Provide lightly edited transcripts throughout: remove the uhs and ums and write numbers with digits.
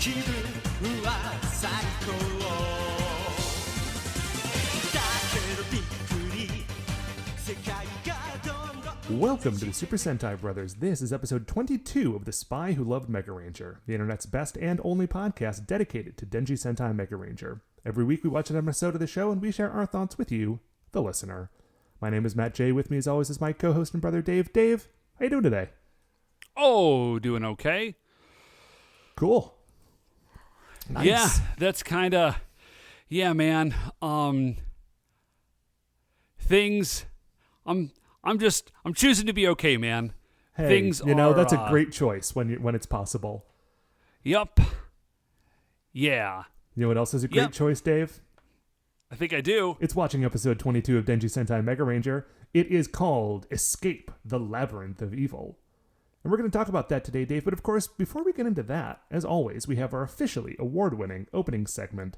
気分は最高だけどびっくり世界がどんどん Welcome to the Super Sentai Brothers. This is episode 22 of The Spy Who Loved Megaranger, the internet's best and only podcast dedicated to Denji Sentai Megaranger. Every week we watch an episode of the show and we share our thoughts with you, the listener. My name is Matt J. With me as always is my co-host and brother Dave. Dave, how you doing today? Oh, doing okay. Cool. Nice. Yeah, that's kind of, yeah, man. Things, I'm choosing to be okay, man. Hey, Things that's a great choice when it's possible. Yup. Yeah. You know what else is a great choice, Dave? I think I do. It's watching episode 22 of Denji Sentai Megaranger. It is called Escape the Labyrinth of Evil. And we're going to talk about that today, Dave. But of course, before we get into that, as always, we have our officially award-winning opening segment.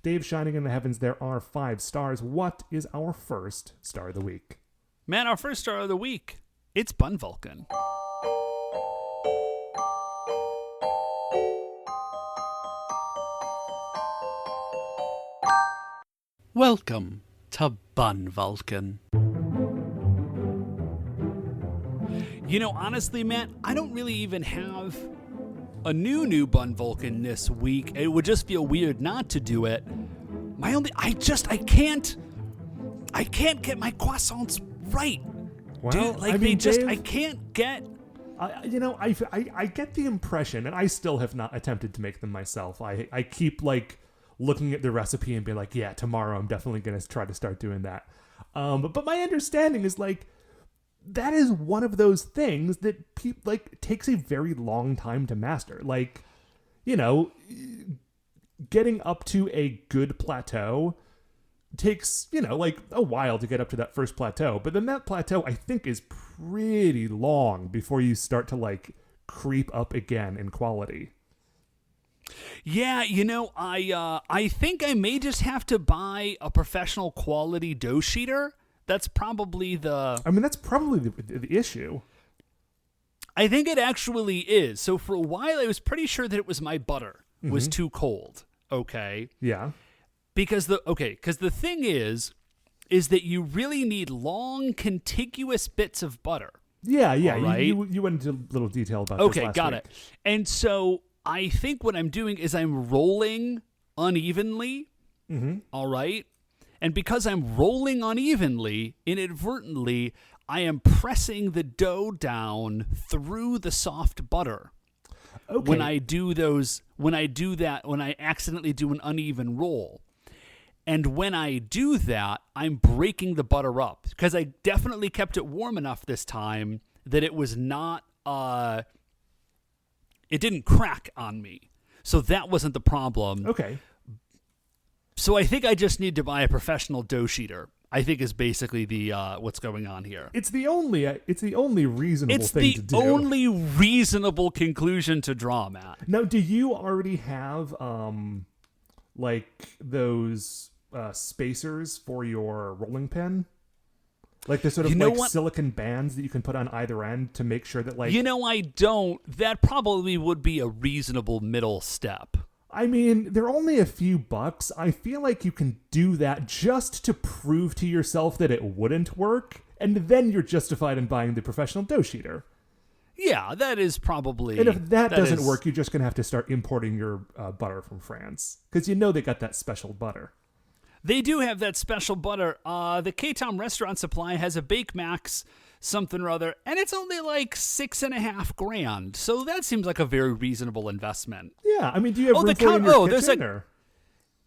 Dave, shining in the heavens, there are 5 stars. What is our first star of the week? Man, our first star of the week, it's Bun Vulcan. Welcome to Bun Vulcan. You know, honestly, Matt, I don't really even have a new Bun Vulcan this week. It would just feel weird not to do it. I can't get my croissants right. Well, Dude, like, I mean, Dave, I can't get... I get the impression, and I still have not attempted to make them myself. I keep, looking at the recipe and being like, yeah, tomorrow I'm definitely going to try to start doing that. But my understanding is, that is one of those things that takes a very long time to master. Getting up to a good plateau takes, a while to get up to that first plateau. But then that plateau, I think, is pretty long before you start to, creep up again in quality. Yeah, I think I may just have to buy a professional quality dough sheeter. That's probably the issue. I think it actually is. So for a while, I was pretty sure that it was my butter was too cold. Okay. Yeah. Because the thing is that you really need long, contiguous bits of butter. Yeah. Right? You went into a little detail about this last week. Okay, got it. And so I think what I'm doing is I'm rolling unevenly. All right. And because I'm rolling unevenly, inadvertently, I am pressing the dough down through the soft butter. Okay. When I accidentally do an uneven roll. And when I do that, I'm breaking the butter up. Because I definitely kept it warm enough this time that it was not, it didn't crack on me. So that wasn't the problem. Okay. So I think I just need to buy a professional dough sheeter. I think is basically the what's going on here. It's the only reasonable thing to do. It's the only reasonable conclusion to draw, Matt. Now, do you already have those spacers for your rolling pin? Like the sort of silicon bands that you can put on either end to make sure that I don't. That probably would be a reasonable middle step. I mean, they're only a few bucks. I feel like you can do that just to prove to yourself that it wouldn't work, and then you're justified in buying the professional dough sheeter. Yeah, that is probably... And if that doesn't work, you're just going to have to start importing your butter from France, because they got that special butter. They do have that special butter. The K-Tom Restaurant Supply has a Bake Max something or other, and it's only $6,500. So that seems like a very reasonable investment. Yeah, I mean, do you have room for it in your kitchen?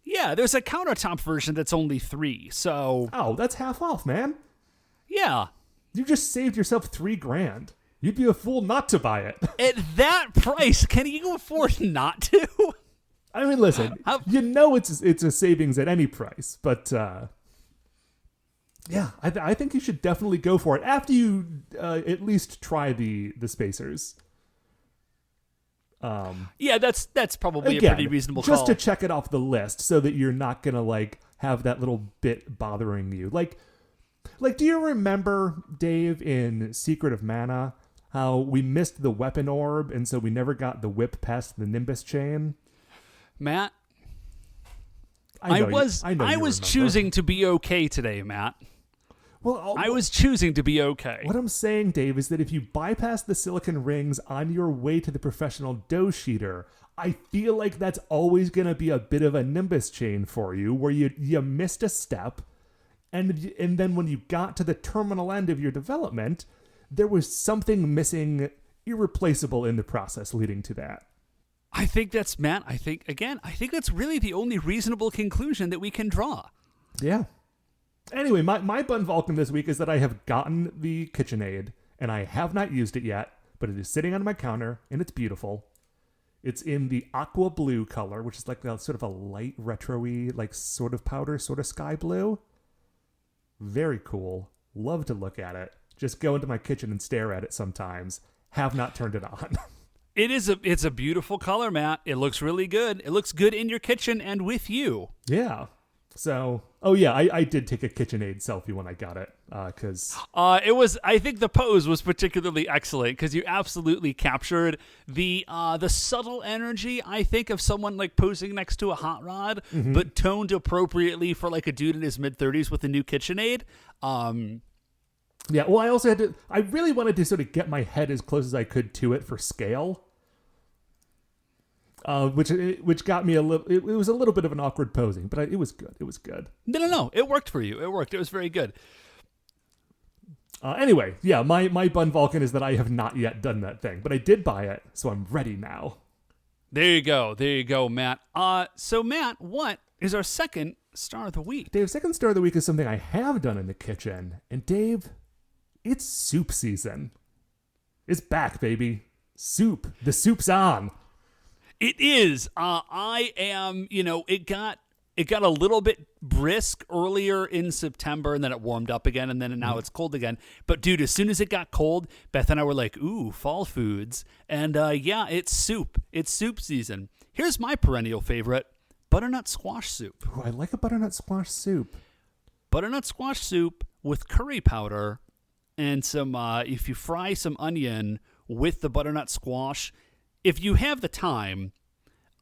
Yeah, there's a countertop version that's only $3. So that's half off, man. Yeah, you just saved yourself $3,000. You'd be a fool not to buy it. At that price, can you afford not to? I mean, listen, it's a savings at any price, but yeah, I think you should definitely go for it after you at least try the spacers. Yeah, that's probably a pretty reasonable call. Just to check it off the list so that you're not gonna have that little bit bothering you. Do you remember, Dave, in Secret of Mana, how we missed the weapon orb, and so we never got the whip past the Nimbus chain. Matt, I was choosing to be okay today, Matt. Well, I was choosing to be okay. What I'm saying, Dave, is that if you bypass the silicon rings on your way to the professional dough sheeter, I feel like that's always going to be a bit of a Nimbus chain for you, where you missed a step, and then when you got to the terminal end of your development, there was something missing, irreplaceable in the process leading to that. I think that's, Matt, I think that's really the only reasonable conclusion that we can draw. Yeah. Anyway, my Bun Vulcan this week is that I have gotten the KitchenAid, and I have not used it yet, but it is sitting on my counter, and it's beautiful. It's in the aqua blue color, which is like a sort of a light retro-y, like sort of powder, sort of sky blue. Very cool. Love to look at it. Just go into my kitchen and stare at it sometimes. Have not turned it on. It's a beautiful color, Matt. It looks really good. It looks good in your kitchen and with you. Yeah. So, I did take a KitchenAid selfie when I got it, because I think the pose was particularly excellent because you absolutely captured the subtle energy, I think, of someone like posing next to a hot rod, but toned appropriately for like a dude in his mid-30s with a new KitchenAid. Yeah, well, I also I really wanted to sort of get my head as close as I could to it for scale. Which got me a little. It was a little bit of an awkward posing, but it was good. It was good. No. It worked for you. It worked. It was very good. Anyway, yeah, my Bun Vulcan is that I have not yet done that thing, but I did buy it, so I'm ready now. There you go, Matt. So Matt, what is our second star of the week? Dave, second star of the week is something I have done in the kitchen, and Dave, it's soup season. It's back, baby. Soup. The soup's on. It is. I am, it got a little bit brisk earlier in September, and then it warmed up again, and then now it's cold again. But dude, as soon as it got cold, Beth and I were like, ooh, fall foods. And it's soup. It's soup season. Here's my perennial favorite, butternut squash soup. Ooh, I like a butternut squash soup. Butternut squash soup with curry powder and some, if you fry some onion with the butternut squash. If you have the time,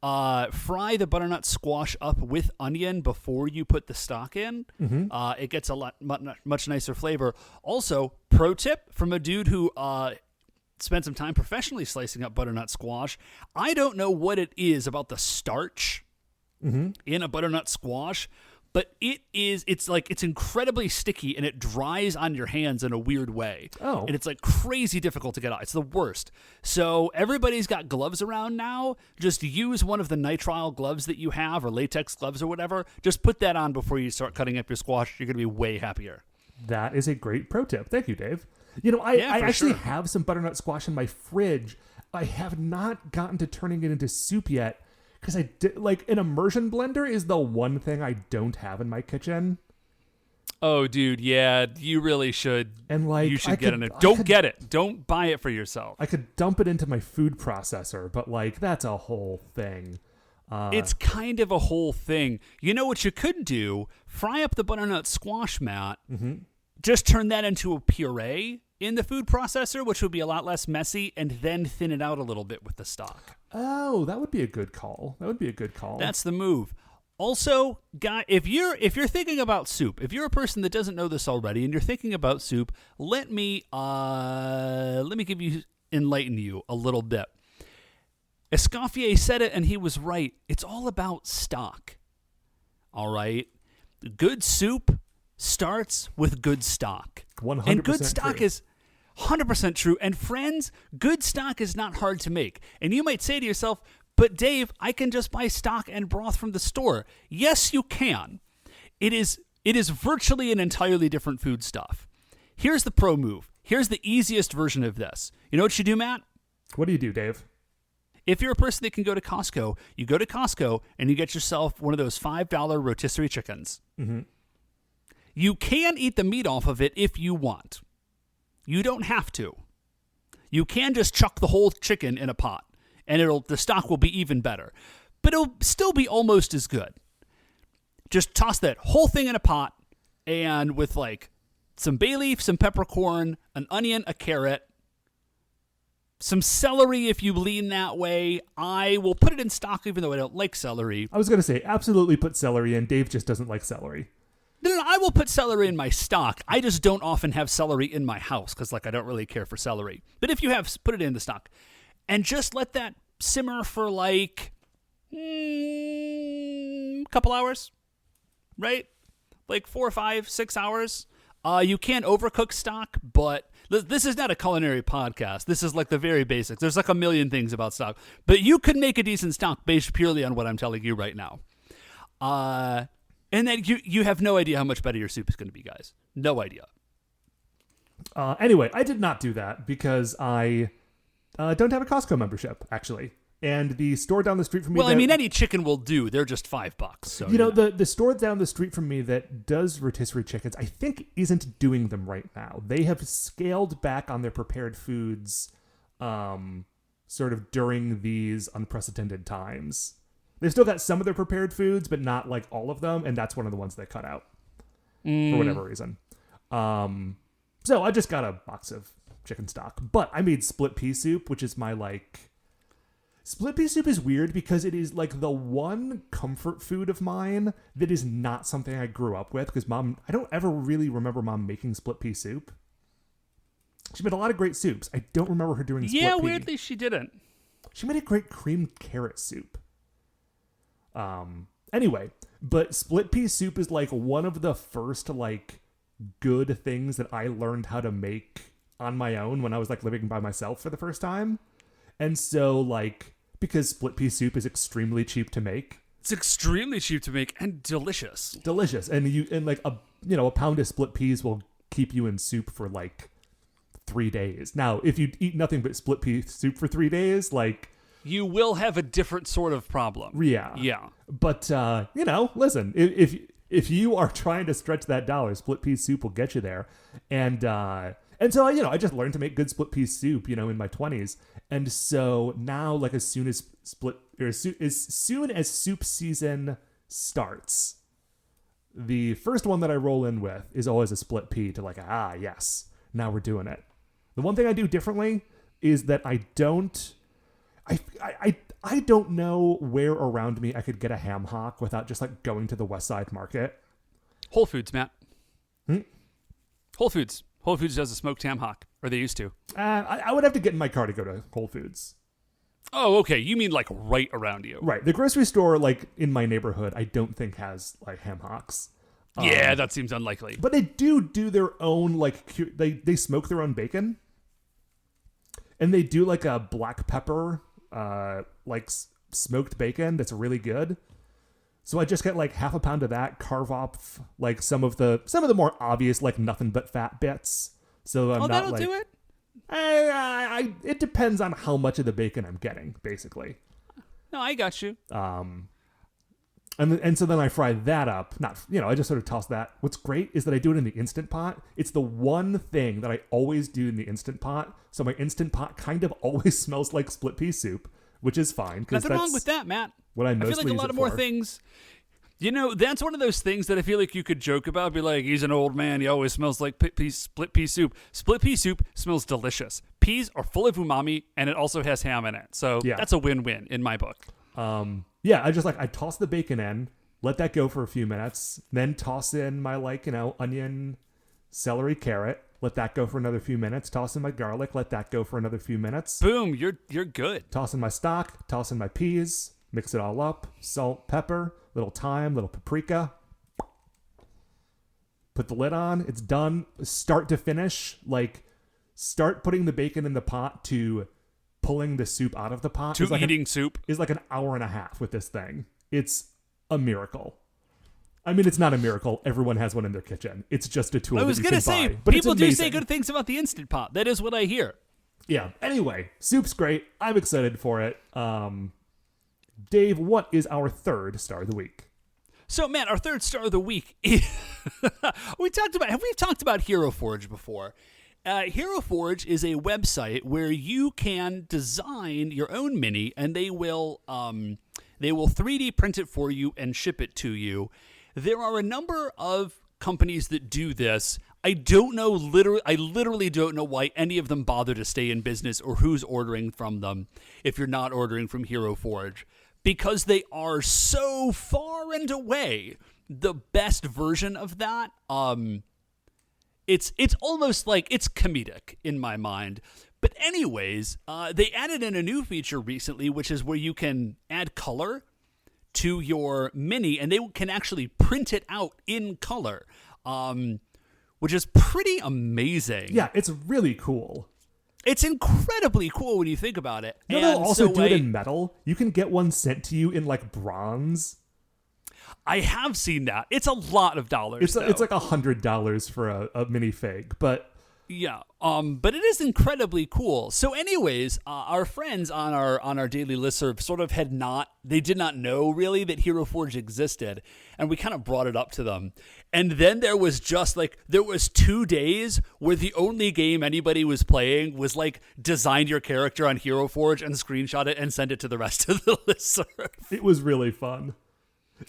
fry the butternut squash up with onion before you put the stock in. It gets a lot much nicer flavor. Also, pro tip from a dude who spent some time professionally slicing up butternut squash. I don't know what it is about the starch in a butternut squash, but it's incredibly sticky and it dries on your hands in a weird way. Oh. And it's like crazy difficult to get out. It's the worst. So everybody's got gloves around now. Just use one of the nitrile gloves that you have or latex gloves or whatever. Just put that on before you start cutting up your squash. You're going to be way happier. That is a great pro tip. Thank you, Dave. I actually have some butternut squash in my fridge. I have not gotten to turning it into soup yet. Because an immersion blender is the one thing I don't have in my kitchen. Oh, dude, yeah, you really should. And you should get it. Don't get it. Don't buy it for yourself. I could dump it into my food processor, but that's a whole thing. It's kind of a whole thing. You know what you could do? Fry up the butternut squash, Matt. Just turn that into a puree in the food processor, which would be a lot less messy, and then thin it out a little bit with the stock. Oh, that would be a good call. That's the move. Also, guy, if you're thinking about soup, if you're a person that doesn't know this already and you're thinking about soup, let me enlighten you a little bit. Escoffier said it, and he was right. It's all about stock. All right? Good soup starts with good stock. 100% and good stock true. is 100% true. And friends, good stock is not hard to make. And you might say to yourself, but Dave, I can just buy stock and broth from the store. Yes, you can. It is virtually an entirely different foodstuff. Here's the pro move. Here's the easiest version of this. You know what you do, Matt? What do you do, Dave? If you're a person that can go to Costco, you go to Costco and you get yourself one of those $5 rotisserie chickens. You can eat the meat off of it if you want. You don't have to. You can just chuck the whole chicken in a pot, and the stock will be even better. But it'll still be almost as good. Just toss that whole thing in a pot, and with some bay leaf, some peppercorn, an onion, a carrot, some celery if you lean that way. I will put it in stock even though I don't like celery. I was going to say, absolutely put celery in. Dave just doesn't like celery. No, I will put celery in my stock. I just don't often have celery in my house because, like, I don't really care for celery. But if you have, put it in the stock. And just let that simmer for, like, a couple hours, right? Like 4, 5, 6 hours. You can't overcook stock, but this is not a culinary podcast. This is like the very basics. There's like a million things about stock. But you could make a decent stock based purely on what I'm telling you right now. And then you have no idea how much better your soup is going to be, guys. No idea. Anyway, I did not do that because I don't have a Costco membership, actually. And the store down the street from me... Well, I mean, any chicken will do. They're just $5. So, you know, the store down the street from me that does rotisserie chickens, I think isn't doing them right now. They have scaled back on their prepared foods sort of during these unprecedented times. They've still got some of their prepared foods, but not like all of them, and that's one of the ones they cut out for whatever reason. So I just got a box of chicken stock. But I made split pea soup, which is my like... Split pea soup is weird because it is like the one comfort food of mine that is not something I grew up with because Mom, I don't ever really remember Mom making split pea soup. She made a lot of great soups. I don't remember her doing split pea. Yeah, weirdly she didn't. She made a great creamed carrot soup. Anyway, but split pea soup is like one of the first like good things that I learned how to make on my own when I was like living by myself for the first time. And so like, because split pea soup is extremely cheap to make. It's extremely cheap to make and delicious. Delicious. And like a pound of split peas will keep you in soup for like 3 days. Now, if you eat nothing but split pea soup for 3 days, like, you will have a different sort of problem. Yeah. Yeah. But, listen, if you are trying to stretch that dollar, split pea soup will get you there. And so, I just learned to make good split pea soup, in my 20s. And so now, like, as soon as soup season starts, the first one that I roll in with is always a split pea to like, yes, now we're doing it. The one thing I do differently is that I don't know where around me I could get a ham hock without just like going to the West Side Market. Whole Foods, Matt. Whole Foods. Whole Foods does a smoked ham hock, or they used to. I would have to get in my car to go to Whole Foods. Oh, okay. You mean like right around you? Right. The grocery store, like in my neighborhood, I don't think has like ham hocks. Yeah, that seems unlikely. But they do their own like they smoke their own bacon, and they do like a black pepper like smoked bacon that's really good. So I just get like half a pound of that, carve off like some of the more obvious like nothing but fat bits. So I'm not that'll like, do it. It depends on how much of the bacon I'm getting, basically. No, I got you. And so then I fry that up. I just sort of toss that. What's great is that I do it in the Instant Pot. It's the one thing that I always do in the Instant Pot. So my Instant Pot kind of always smells like split pea soup, which is fine. Nothing wrong with that, Matt. What I mostly feel like a lot of more things. That's one of those things that I feel like you could joke about. Be like, he's an old man. He always smells like split pea soup. Split pea soup smells delicious. Peas are full of umami, and it also has ham in it. So that's a win-win in my book. I toss the bacon in, let that go for a few minutes, then toss in my onion, celery, carrot, let that go for another few minutes, toss in my garlic, let that go for another few minutes. Boom, you're good. Toss in my stock, toss in my peas, mix it all up, salt, pepper, little thyme, little paprika. Put the lid on, it's done. Start to finish, start putting the bacon in the pot to pulling the soup out of the pot. To eating soup. Is like an hour and a half with this thing. It's a miracle. I mean, it's not a miracle. Everyone has one in their kitchen. It's just a tool I was going to say, buy. But people do say good things about the Instant Pot. That is what I hear. Yeah. Anyway, soup's great. I'm excited for it. Dave, what is our third star of the week? So, Matt, our third star of the week is... have we talked about Hero Forge before? Hero Forge is a website where you can design your own mini, and they will 3D print it for you and ship it to you. There are a number of companies that do this. I literally don't know why any of them bother to stay in business or who's ordering from them if you're not ordering from Hero Forge, because they are so far and away the best version of that. It's almost like it's comedic in my mind. But anyways, they added in a new feature recently, which is where you can add color to your mini, and they can actually print it out in color, which is pretty amazing. Yeah, it's really cool. It's incredibly cool when you think about it. No, they'll also do it in metal. You can get one sent to you in like bronze. I have seen that. It's a lot of dollars. It's like $100 for a minifig, but yeah. But it is incredibly cool. So, anyways, our friends on our daily listserv sort of did not know really that Hero Forge existed, and we kind of brought it up to them. And then there was 2 days where the only game anybody was playing was like design your character on Hero Forge and screenshot it and send it to the rest of the listserv. It was really fun.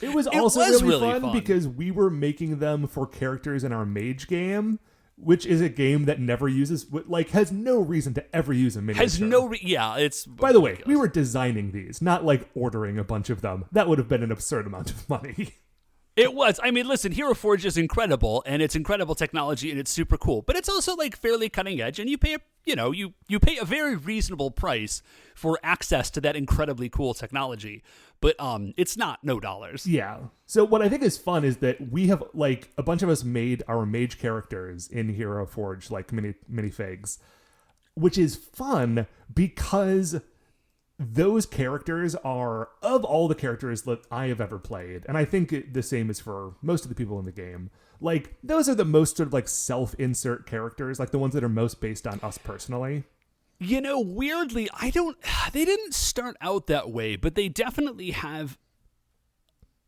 It was also really fun because we were making them for characters in our mage game, which is a game that never uses, like, has no reason to ever use a miniature. It's... By the way, we were designing these, not like ordering a bunch of them. That would have been an absurd amount of money. It was. I mean, listen, Hero Forge is incredible, and it's incredible technology, and it's super cool. But it's also like fairly cutting edge, and you pay a very reasonable price for access to that incredibly cool technology. But it's not no dollars. Yeah. So what I think is fun is that we have, like, a bunch of us made our mage characters in Hero Forge, like minifigs, which is fun because those characters are, of all the characters that I have ever played, and I think the same is for most of the people in the game, like, those are the most sort of like self-insert characters, like the ones that are most based on us personally. You know, weirdly, they didn't start out that way, but they definitely have.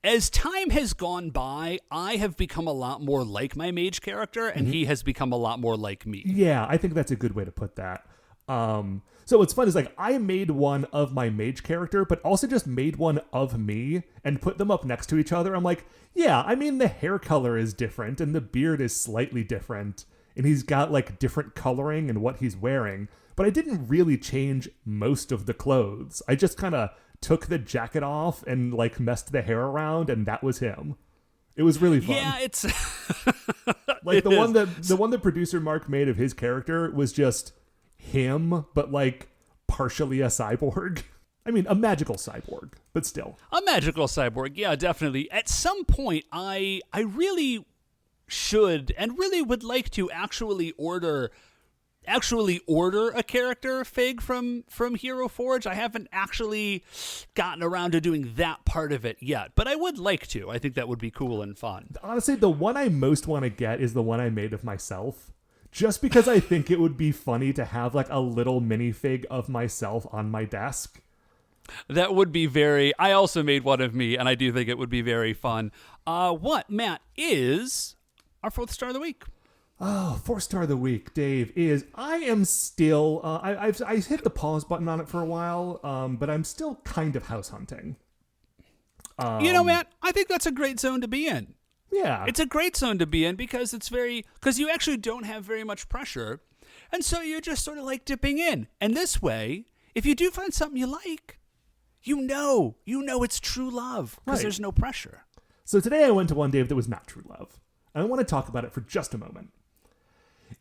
As time has gone by, I have become a lot more like my mage character, and he has become a lot more like me. Yeah, I think that's a good way to put that. So what's fun is, like, I made one of my mage character, but also just made one of me and put them up next to each other. I'm like, yeah, I mean, the hair color is different and the beard is slightly different, and he's got like different coloring and what he's wearing, but I didn't really change most of the clothes. I just kind of took the jacket off and like messed the hair around, and that was him. It was really fun. Yeah, it's like the one that producer Mark made of his character was just him, but like partially a cyborg. I mean, a magical cyborg, but still. A magical cyborg, yeah, definitely. At some point, I really should and really would like to actually order a character fig from Hero Forge. I haven't actually gotten around to doing that part of it yet, but I would like to. I think that would be cool and fun. Honestly, the one I most want to get is the one I made of myself. Just because I think it would be funny to have like a little minifig of myself on my desk. That would be very... I also made one of me, and I do think it would be very fun. What, Matt, is our 4th star of the week? Oh, 4th star of the week, Dave, is I am still... I hit the pause button on it for a while, but I'm still kind of house hunting. You know, Matt, I think that's a great zone to be in. Yeah. It's a great zone to be in because because you actually don't have very much pressure. And so you're just sort of like dipping in. And this way, if you do find something you like, you know it's true love because there's no pressure. So today I went to one, Dave, that was not true love. And I want to talk about it for just a moment.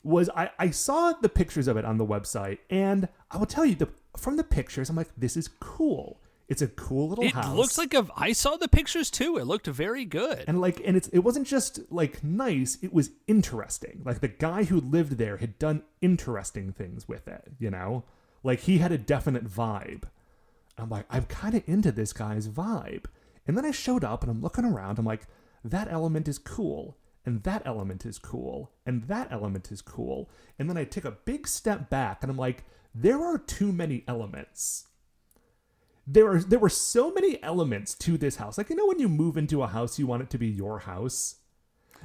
I saw the pictures of it on the website, and I will tell you, from the pictures, I'm like, this is cool. It's a cool little house. It looks like I saw the pictures too. It looked very good. And it wasn't just like nice, it was interesting. Like the guy who lived there had done interesting things with it, you know? Like he had a definite vibe. I'm like, I'm kind of into this guy's vibe. And then I showed up and I'm looking around. I'm like, that element is cool. And that element is cool. And that element is cool. And then I take a big step back and I'm like, there are too many elements. There were so many elements to this house. Like, you know, when you move into a house, you want it to be your house.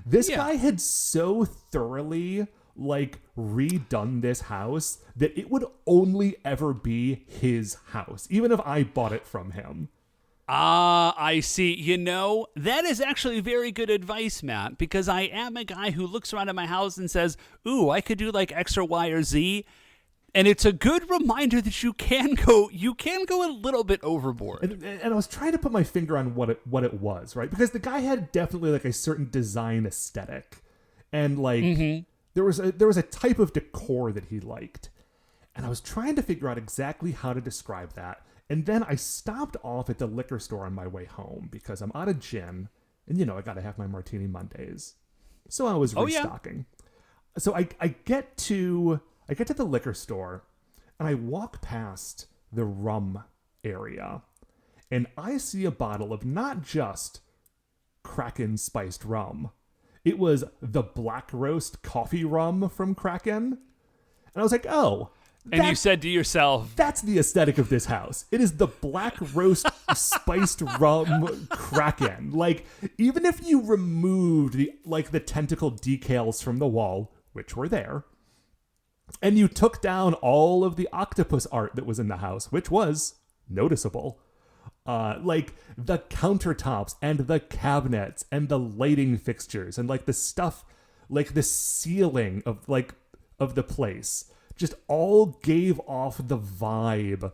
This guy had so thoroughly like redone this house that it would only ever be his house, even if I bought it from him. Ah, I see. You know, that is actually very good advice, Matt, because I am a guy who looks around at my house and says, ooh, I could do like X or Y or Z. And it's a good reminder that you can go a little bit overboard. And I was trying to put my finger on what it was, right? Because the guy had definitely like a certain design aesthetic. And like there was a type of decor that he liked. And I was trying to figure out exactly how to describe that. And then I stopped off at the liquor store on my way home because I'm out of gin. And, you know, I got to have my Martini Mondays. So I was restocking. Yeah. So I get to the liquor store and I walk past the rum area. And I see a bottle of not just Kraken spiced rum. It was the Black Roast coffee rum from Kraken. And I was like, oh. And you said to yourself, that's the aesthetic of this house. It is the Black Roast spiced rum Kraken. Like, even if you removed the tentacle decals from the wall, which were there, and you took down all of the octopus art that was in the house, which was noticeable, like the countertops and the cabinets and the lighting fixtures and like the stuff, like the ceiling of the place, just all gave off the vibe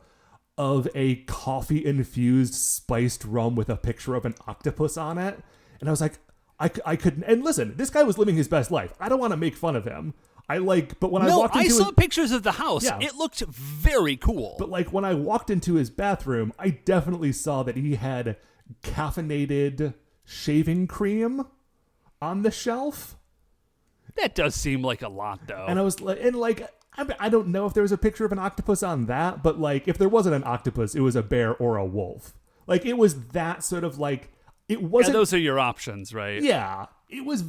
of a coffee-infused spiced rum with a picture of an octopus on it. And I was like, I couldn't. And listen, this guy was living his best life. I don't want to make fun of him. I saw pictures of the house. Yeah. It looked very cool. But like when I walked into his bathroom, I definitely saw that he had caffeinated shaving cream on the shelf. That does seem like a lot, though. And I was like, I don't know if there was a picture of an octopus on that, but like if there wasn't an octopus, it was a bear or a wolf. Like it was that sort of like, it wasn't. Yeah, those are your options, right? Yeah. It was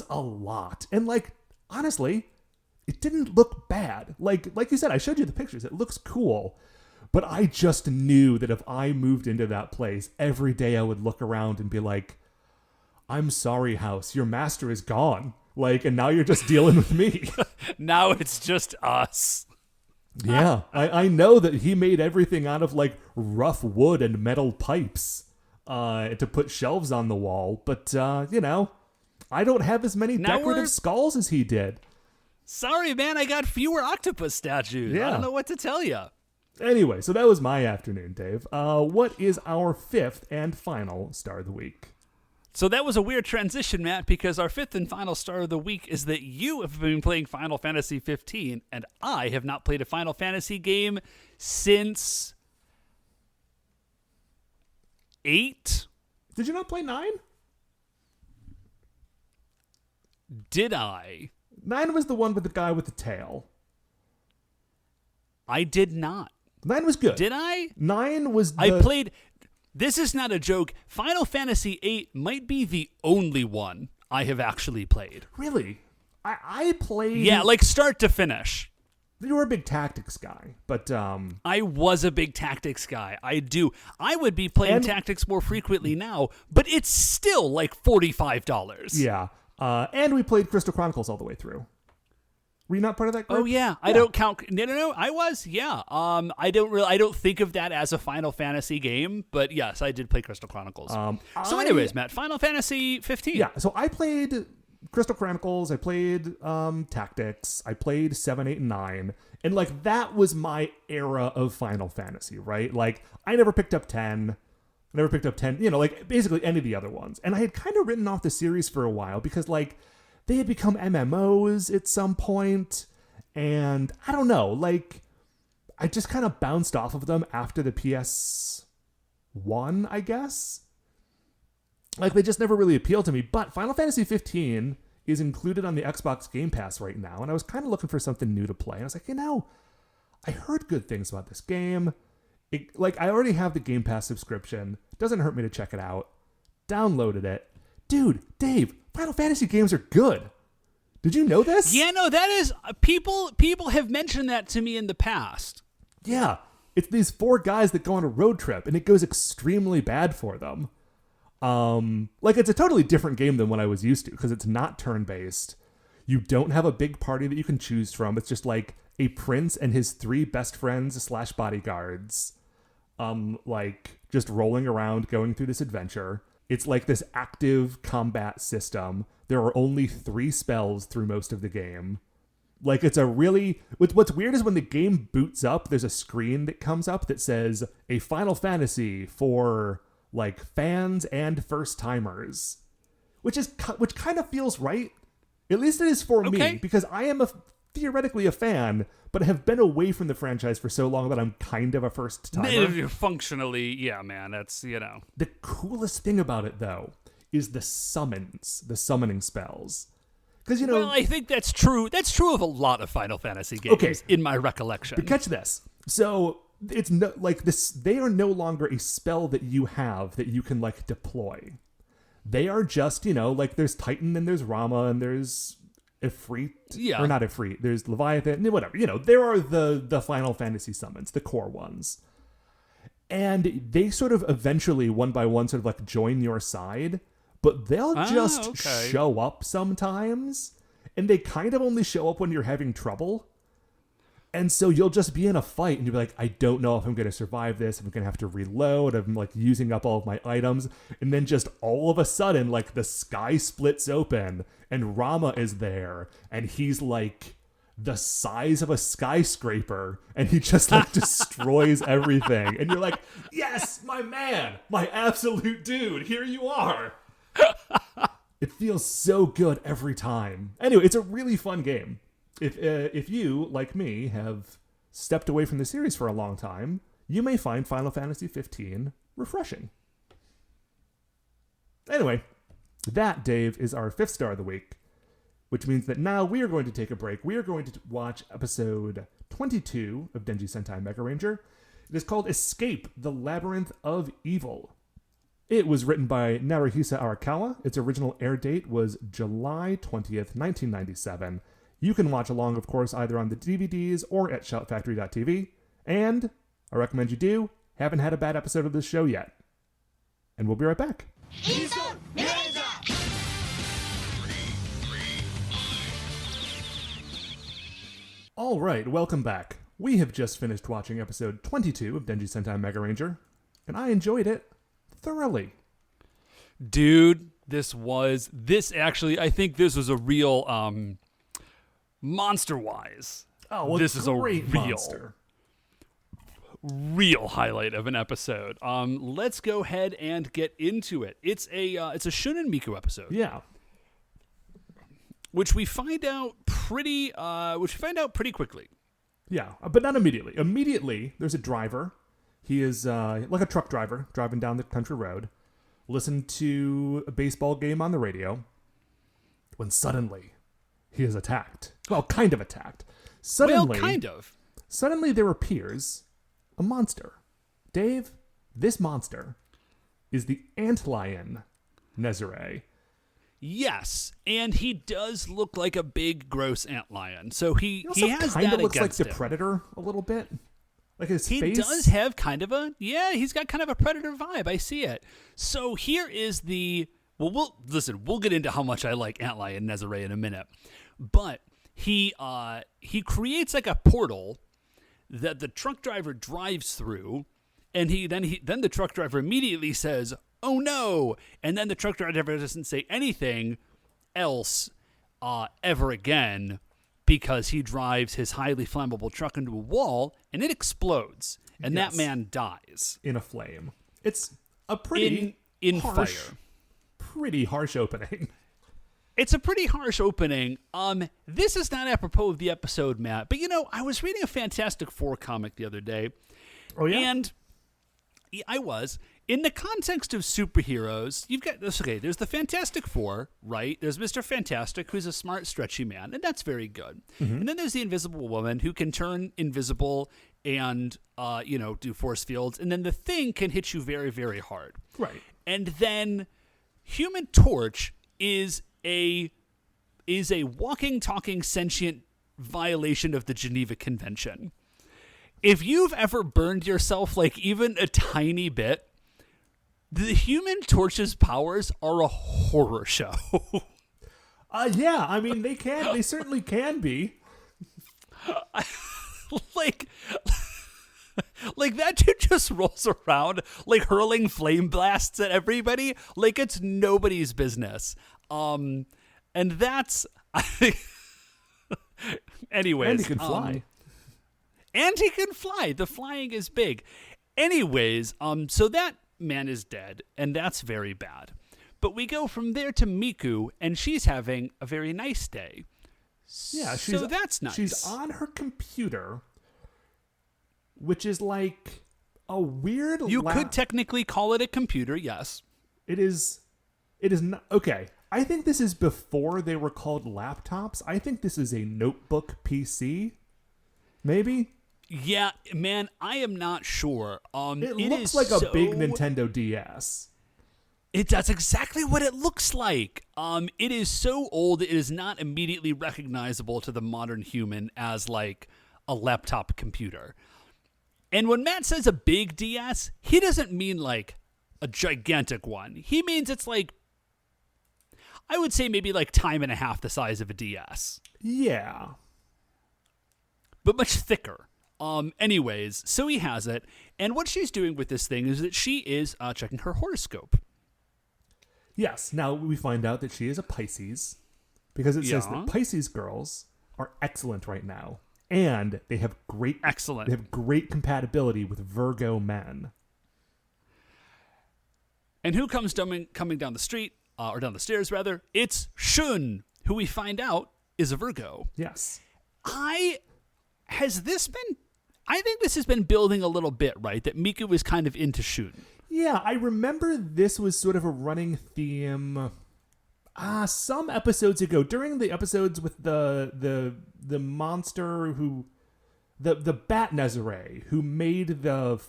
a lot. And like, honestly, it didn't look bad. Like you said, I showed you the pictures. It looks cool. But I just knew that if I moved into that place, every day I would look around and be like, I'm sorry, house, your master is gone. Like, and now you're just dealing with me. Now it's just us. Yeah, I know that he made everything out of like rough wood and metal pipes to put shelves on the wall. But, you know, I don't have as many decorative skulls as he did. Sorry, man, I got fewer octopus statues. Yeah. I don't know what to tell you. Anyway, so that was my afternoon, Dave. What is our fifth and final star of the week? So that was a weird transition, Matt, because our fifth and final star of the week is that you have been playing Final Fantasy 15, and I have not played a Final Fantasy game since 8. Did you not play 9? Did I? 9 was the one with the guy with the tail. I did not. 9 was good. Did I? 9 was I played... This is not a joke. Final Fantasy VIII might be the only one I have actually played. Really? I played... Yeah, like start to finish. You were a big tactics guy, but... I was a big tactics guy. I do. I would be playing tactics more frequently now, but it's still like $45. Yeah. And we played Crystal Chronicles all the way through. Were you not part of that group? Oh yeah, I don't count. No, I was. Yeah. I don't think of that as a Final Fantasy game, but yes, I did play Crystal Chronicles. So, anyways, Matt, Final Fantasy 15. Yeah. So I played Crystal Chronicles. I played Tactics. I played 7, 8, and 9, and like that was my era of Final Fantasy, right? Like I never picked up 10. Never picked up 10. You know, like basically any of the other ones, and I had kind of written off the series for a while because like. They had become MMOs at some point, and I don't know, like, I just kind of bounced off of them after the PS1, I guess. Like, they just never really appealed to me, but Final Fantasy 15 is included on the Xbox Game Pass right now, and I was kind of looking for something new to play, and I was like, you know, I heard good things about this game. I already have the Game Pass subscription. It doesn't hurt me to check it out. Downloaded it. Dude, Dave, Final Fantasy games are good. Did you know this? Yeah, no, that is... People have mentioned that to me in the past. Yeah. It's these 4 guys that go on a road trip, and it goes extremely bad for them. Like, it's a totally different game than what I was used to, because it's not turn-based. You don't have a big party that you can choose from. It's just, like, a prince and his 3 best friends / bodyguards. like just rolling around, going through this adventure. It's like this active combat system. There are only 3 spells through most of the game. Like, it's a really... What's weird is when the game boots up, there's a screen that comes up that says, a Final Fantasy for, like, fans and first-timers. Which kind of feels right. At least it is for me, because I am theoretically a fan, but have been away from the franchise for so long that I'm kind of a first-timer. Functionally, yeah, man, that's, you know. The coolest thing about it, though, is the summoning spells. Because, you know... Well, I think that's true. That's true of a lot of Final Fantasy games, in my recollection. But catch this. So, it's like this. They are no longer a spell that you have that you can, like, deploy. They are just, you know, like, there's Titan and there's Rama and there's Ifrit. Yeah. Or not Ifrit. There's Leviathan. Whatever. You know, there are the Final Fantasy summons, the core ones. And they sort of eventually, one by one, sort of, like, join your side... But they'll just show up sometimes, and they kind of only show up when you're having trouble. And so you'll just be in a fight, and you'll be like, I don't know if I'm going to survive this. I'm going to have to reload. I'm, like, using up all of my items. And then just all of a sudden, like, the sky splits open, and Rama is there, and he's, like, the size of a skyscraper, and he just, like, destroys everything. And you're like, yes, my man, my absolute dude, here you are. It feels so good every time. Anyway, it's a really fun game. If you, like me, have stepped away from the series for a long time, you may find Final Fantasy 15 refreshing. Anyway, that, Dave, is our 5th star of the week, which means that now we are going to take a break. We are going to watch episode 22 of Denji Sentai Megaranger. It is called Escape, the Labyrinth of Evil. It was written by Naruhisa Arakawa. Its original air date was July 20th, 1997. You can watch along, of course, either on the DVDs or at shoutfactory.tv. And I recommend you do. Haven't had a bad episode of this show yet. And we'll be right back. All right, welcome back. We have just finished watching episode 22 of Denji Sentai Megaranger, and I enjoyed it thoroughly. Dude, I think this was a real monster-wise. Oh, this is a monster. Real highlight of an episode. Let's go ahead and get into it. It's a Shunin Miku episode. Yeah. Which we find out pretty quickly. Yeah, but not immediately. Immediately, there's a driver. He is like a truck driver driving down the country road, listened to a baseball game on the radio, when suddenly he is attacked. Well, kind of attacked. Suddenly there appears a monster. Dave, this monster is the antlion Nezare. Yes, and he does look like a big, gross antlion. So he has kind that of looks like against the him. Predator a little bit. Like his he face. Does have kind of he's got kind of a Predator vibe. I see it. So here is we'll get into how much I like Antlion Nezare in a minute. But he creates like a portal that the truck driver drives through, and then the truck driver immediately says, "Oh no!" And then the truck driver doesn't say anything else ever again, because he drives his highly flammable truck into a wall and it explodes, and that man dies in a flame. It's a pretty harsh opening. It's a pretty harsh opening. This is not apropos of the episode, Matt, but I was reading a Fantastic Four comic the other day. Oh yeah, and I was. In the context of superheroes, you've got this. Okay, there's the Fantastic Four, right? There's Mr. Fantastic, who's a smart, stretchy man, and that's very good. Mm-hmm. And then there's the Invisible Woman, who can turn invisible and do force fields. And then the Thing can hit you very, very hard. Right. And then Human Torch is a walking, talking, sentient violation of the Geneva Convention. If you've ever burned yourself like even a tiny bit, the Human Torch's powers are a horror show. Yeah, I mean, they certainly can be. Like, that dude just rolls around, like, hurling flame blasts at everybody like it's nobody's business. And that's... Anyways. And he can fly. And he can fly. The flying is big. Anyways, so that man is dead, and that's very bad. But we go from there to Miku, and she's having a very nice day. Yeah, so that's nice. She's on her computer, which is like a weird... You could technically call it a computer, yes. It is not... Okay, I think this is before they were called laptops. I think this is a notebook PC. Maybe? Yeah, man, I am not sure. It looks like a big Nintendo DS. That's exactly what it looks like. It is so old, it is not immediately recognizable to the modern human as like a laptop computer. And when Matt says a big DS, he doesn't mean like a gigantic one. He means it's like, I would say maybe like time and a half the size of a DS. Yeah. But much thicker. Anyways, so he has it. And what she's doing with this thing is that she is checking her horoscope. Yes. Now we find out that she is a Pisces because it says that Pisces girls are excellent right now, and they have great compatibility with Virgo men. And who comes coming down the street or down the stairs rather? It's Shun, who we find out is a Virgo. Yes. I think this has been building a little bit, right? That Miku was kind of into Shun. Yeah, I remember this was sort of a running theme some episodes ago, during the episodes with the monster who the Bat Nezare who made the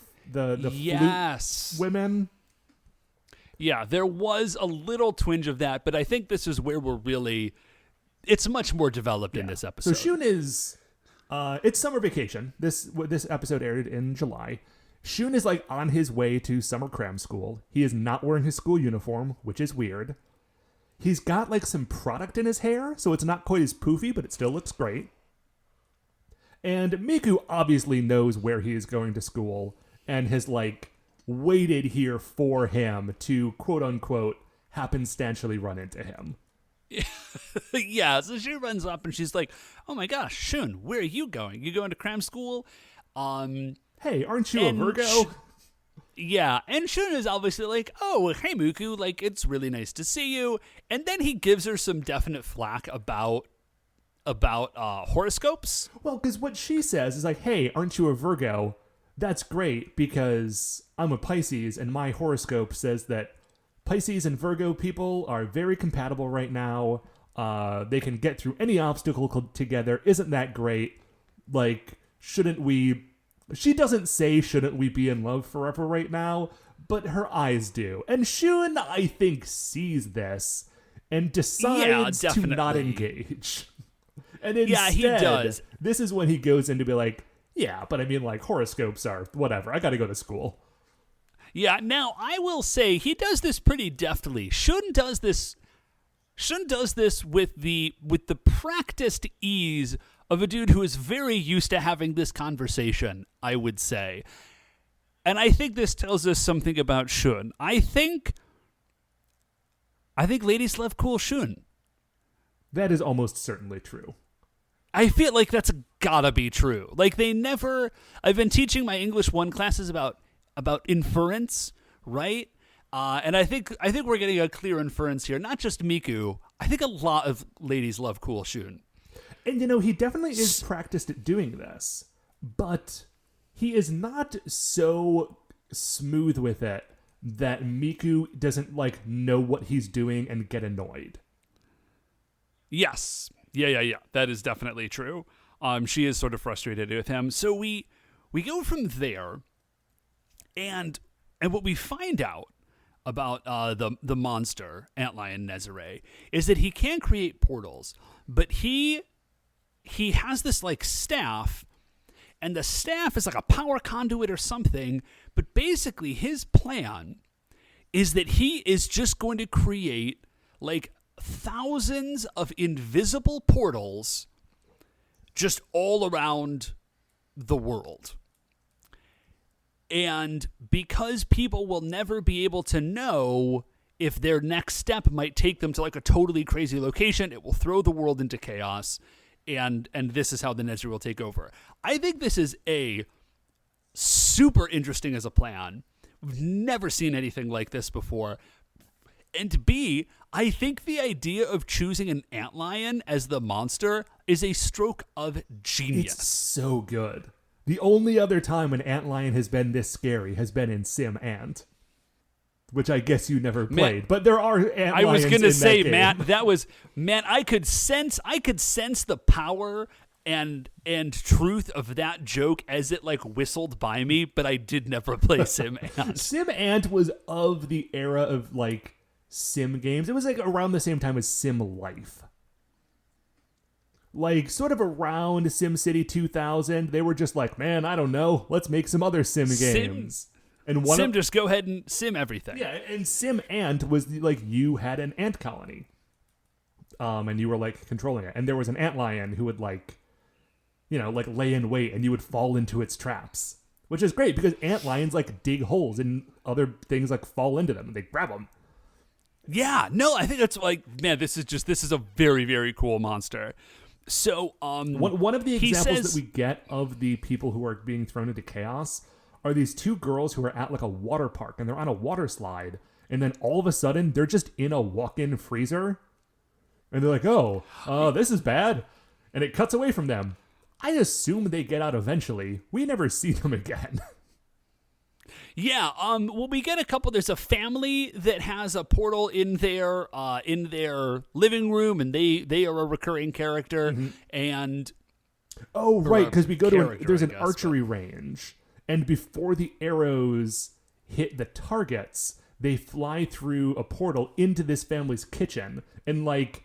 yes. flute women. Yeah, there was a little twinge of that, but I think this is where it's much more developed in this episode. So Shun is it's summer vacation. This episode aired in July. Shun is like on his way to summer cram school. He is not wearing his school uniform, which is weird. He's got like some product in his hair, so it's not quite as poofy, but it still looks great. And Miku obviously knows where he is going to school and has like waited here for him to quote unquote happenstantially run into him. Yeah, so she runs up and she's like, "Oh my gosh, Shun, where are you going? You going to cram school?" Hey, aren't you a Virgo? Yeah, and Shun is obviously like, "Oh, hey Miku, like it's really nice to see you." And then he gives her some definite flack about horoscopes. Well, because what she says is like, "Hey, aren't you a Virgo? That's great because I'm a Pisces and my horoscope says that Pisces and Virgo people are very compatible right now. They can get through any obstacle together. Isn't that great? Like, shouldn't we..." She doesn't say, "Shouldn't we be in love forever right now?" But her eyes do. And Shun, I think, sees this and decides to not engage. And instead, he does. This is when he goes in to be like, "Yeah, but I mean, like, horoscopes are whatever. I got to go to school." Yeah, now I will say he does this pretty deftly. Shun does this with the practiced ease of a dude who is very used to having this conversation, I would say. And I think this tells us something about Shun. I think ladies love cool Shun. That is almost certainly true. I feel like that's gotta be true. Like I've been teaching my English 1 classes about inference, right? And I think we're getting a clear inference here. Not just Miku. I think a lot of ladies love cool Shun. And, he definitely is practiced at doing this, but he is not so smooth with it that Miku doesn't, like, know what he's doing and get annoyed. Yes. Yeah. That is definitely true. She is sort of frustrated with him. So we go from there, and what we find out about the monster, Antlion Nezare, is that he can create portals, but he has this like staff, and the staff is like a power conduit or something, but basically his plan is that he is just going to create like thousands of invisible portals just all around the world. And because people will never be able to know if their next step might take them to like a totally crazy location, it will throw the world into chaos. And this is how the Nezri will take over. I think this is A, super interesting as a plan. We've never seen anything like this before. And B, I think the idea of choosing an antlion as the monster is a stroke of genius. It's so good. The only other time an antlion has been this scary has been in Sim Ant, which I guess you never played. But there are antlions. I was going to say, that Matt, I could sense the power and truth of that joke as it like whistled by me, but I did never play Sim Ant. Sim Ant was of the era of like sim games. It was like around the same time as Sim Life. Like sort of around SimCity 2000, they were just like, man, I don't know, let's make some other sim games. And just go ahead and sim everything. Yeah, and Sim Ant was like you had an ant colony, and you were like controlling it, and there was an antlion who would like, you know, like lay in wait, and you would fall into its traps, which is great because antlions like dig holes and other things like fall into them and they grab them. Yeah, no, I think that's like, man, this is a very, very cool monster. So, one of the examples that we get of the people who are being thrown into chaos are these two girls who are at like a water park and they're on a water slide, and then all of a sudden they're just in a walk-in freezer, and they're like, "Oh, this is bad," and it cuts away from them. I assume they get out eventually. We never see them again. Yeah, well, we get a couple. There's a family that has a portal in their living room, and they are a recurring character. Mm-hmm. And oh, right, because we go to there's an archery but range, and before the arrows hit the targets, they fly through a portal into this family's kitchen, and like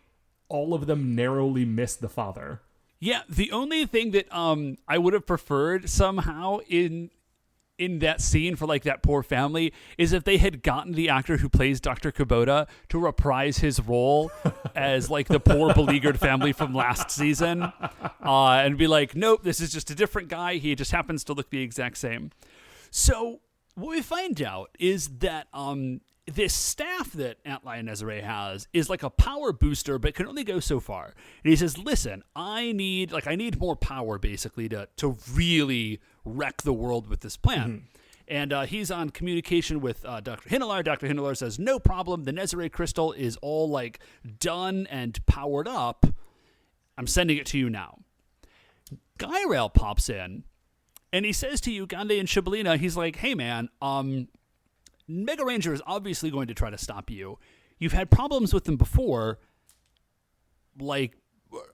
all of them narrowly miss the father. Yeah, the only thing that I would have preferred somehow in that scene for like that poor family is if they had gotten the actor who plays Dr. Kubota to reprise his role as like the poor beleaguered family from last season, and be like, nope, this is just a different guy. He just happens to look the exact same. So what we find out is that this staff that Antlion Nezare has is like a power booster, but can only go so far. And he says, listen, I need more power basically to really wreck the world with this plan. Mm-hmm. And he's on communication with Dr. Hinelar. Dr. Hinelar says, no problem. The Nezare crystal is all like done and powered up. I'm sending it to you now. Gyrail pops in and he says to Ugande and Shibolina, he's like, hey man, Megaranger is obviously going to try to stop you. You've had problems with them before. Like,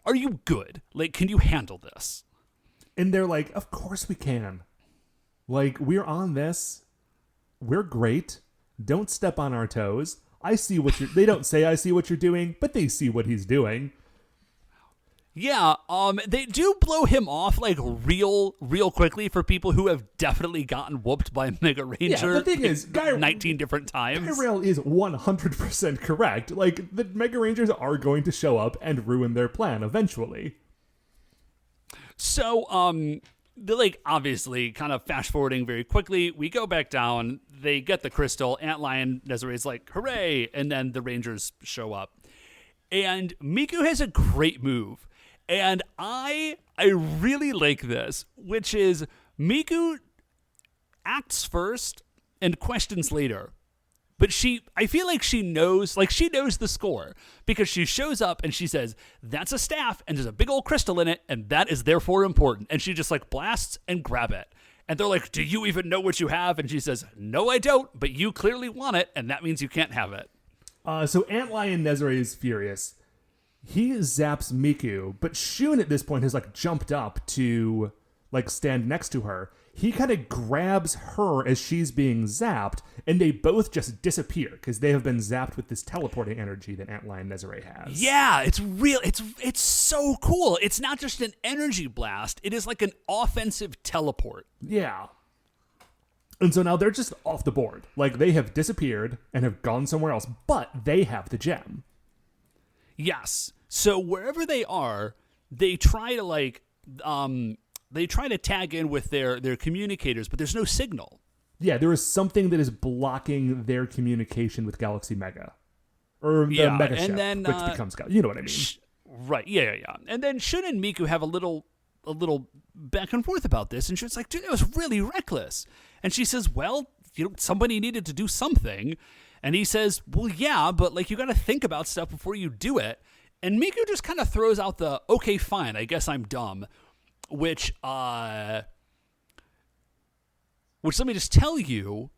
are you good? Like, can you handle this? And they're like, of course we can. Like, we're on this. We're great. Don't step on our toes. I see what you're... They don't say I see what you're doing, but they see what he's doing. Yeah, they do blow him off like real quickly for people who have definitely gotten whooped by Megaranger. Yeah, the thing is, 19 different times. Gyrail is 100% correct. Like, the Megarangers are going to show up and ruin their plan eventually. So, they're like obviously kind of fast forwarding very quickly. We go back down. They get the crystal. Antlion Nezare's like, hooray! And then the Rangers show up. And Miku has a great move. And I really like this, which is Miku acts first and questions later. But I feel like she knows the score because she shows up and she says, that's a staff and there's a big old crystal in it and that is therefore important. And she just like blasts and grab it. And they're like, do you even know what you have? And she says, no, I don't, but you clearly want it and that means you can't have it. So Antlion Nezare is furious. He zaps Miku, but Shun at this point has like jumped up to like stand next to her. He kind of grabs her as she's being zapped, and they both just disappear because they have been zapped with this teleporting energy that Antlion Nezare has. Yeah, it's real. It's so cool. It's not just an energy blast. It is like an offensive teleport. Yeah. And so now they're just off the board. Like, they have disappeared and have gone somewhere else, but they have the gem. Yes. So wherever they are, they try to like, they try to tag in with their communicators, but there's no signal. Yeah, there is something that is blocking their communication with Galaxy Mega. Or the Mega Ship, then, which becomes Galaxy. You know what I mean. Right, yeah. And then Shun and Miku have a little back and forth about this, and Shun's like, dude, that was really reckless. And she says, well, somebody needed to do something. And he says, well, yeah, but like you got to think about stuff before you do it. And Miku just kind of throws out the, okay, fine, I guess I'm dumb, which let me just tell you,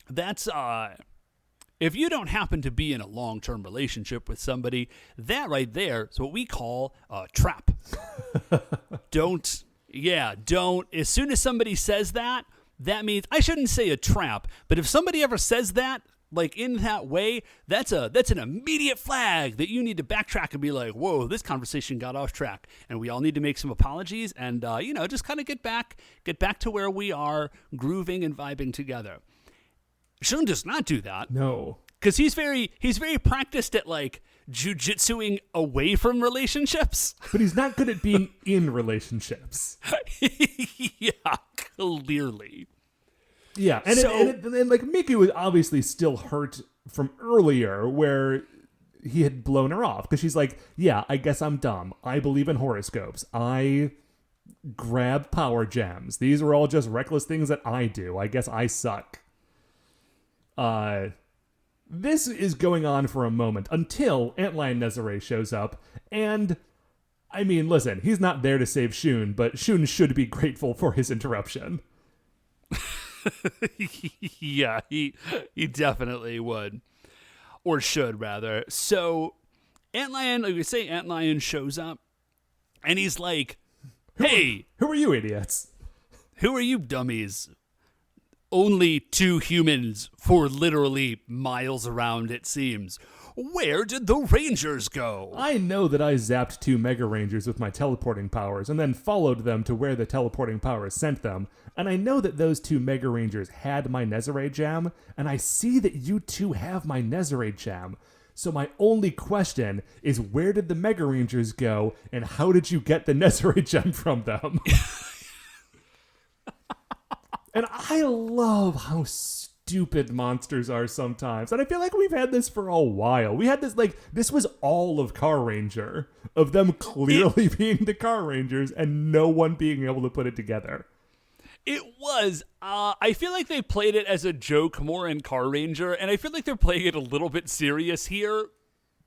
that's if you don't happen to be in a long-term relationship with somebody, that right there is what we call a trap. Don't. As soon as somebody says that, that means, I shouldn't say a trap, but if somebody ever says that, like in that way, that's an immediate flag that you need to backtrack and be like, whoa, this conversation got off track, and we all need to make some apologies and just kind of get back to where we are grooving and vibing together. Shun does not do that. No, because he's very practiced at like jujitsuing away from relationships. But he's not good at being in relationships. Yeah, clearly. Yeah, and like Miku was obviously still hurt from earlier where he had blown her off because she's like, yeah, I guess I'm dumb. I believe in horoscopes. I grab power gems. These are all just reckless things that I do. I guess I suck. This is going on for a moment until Antlion Nezare shows up, and I mean, listen, he's not there to save Shun, but Shun should be grateful for his interruption. Yeah, he definitely would. Or should, rather. So, Antlion shows up, and he's like, hey! Who are you idiots? Who are you dummies? Only two humans for literally miles around, it seems. Where did the Rangers go? I know that I zapped 2 Mega Rangers with my teleporting powers and then followed them to where the teleporting powers sent them. And I know that those 2 Mega Rangers had my Nezare Gem, and I see that you 2 have my Nezare Gem. So my only question is, where did the Mega Rangers go, and how did you get the Nezare Gem from them? And I love how stupid monsters are sometimes. And I feel like we've had this for a while. We had this, like, this was all of Car Ranger, of them clearly being the Car Rangers and no one being able to put it together. It was. I feel like they played it as a joke more in Car Ranger, and I feel like they're playing it a little bit serious here.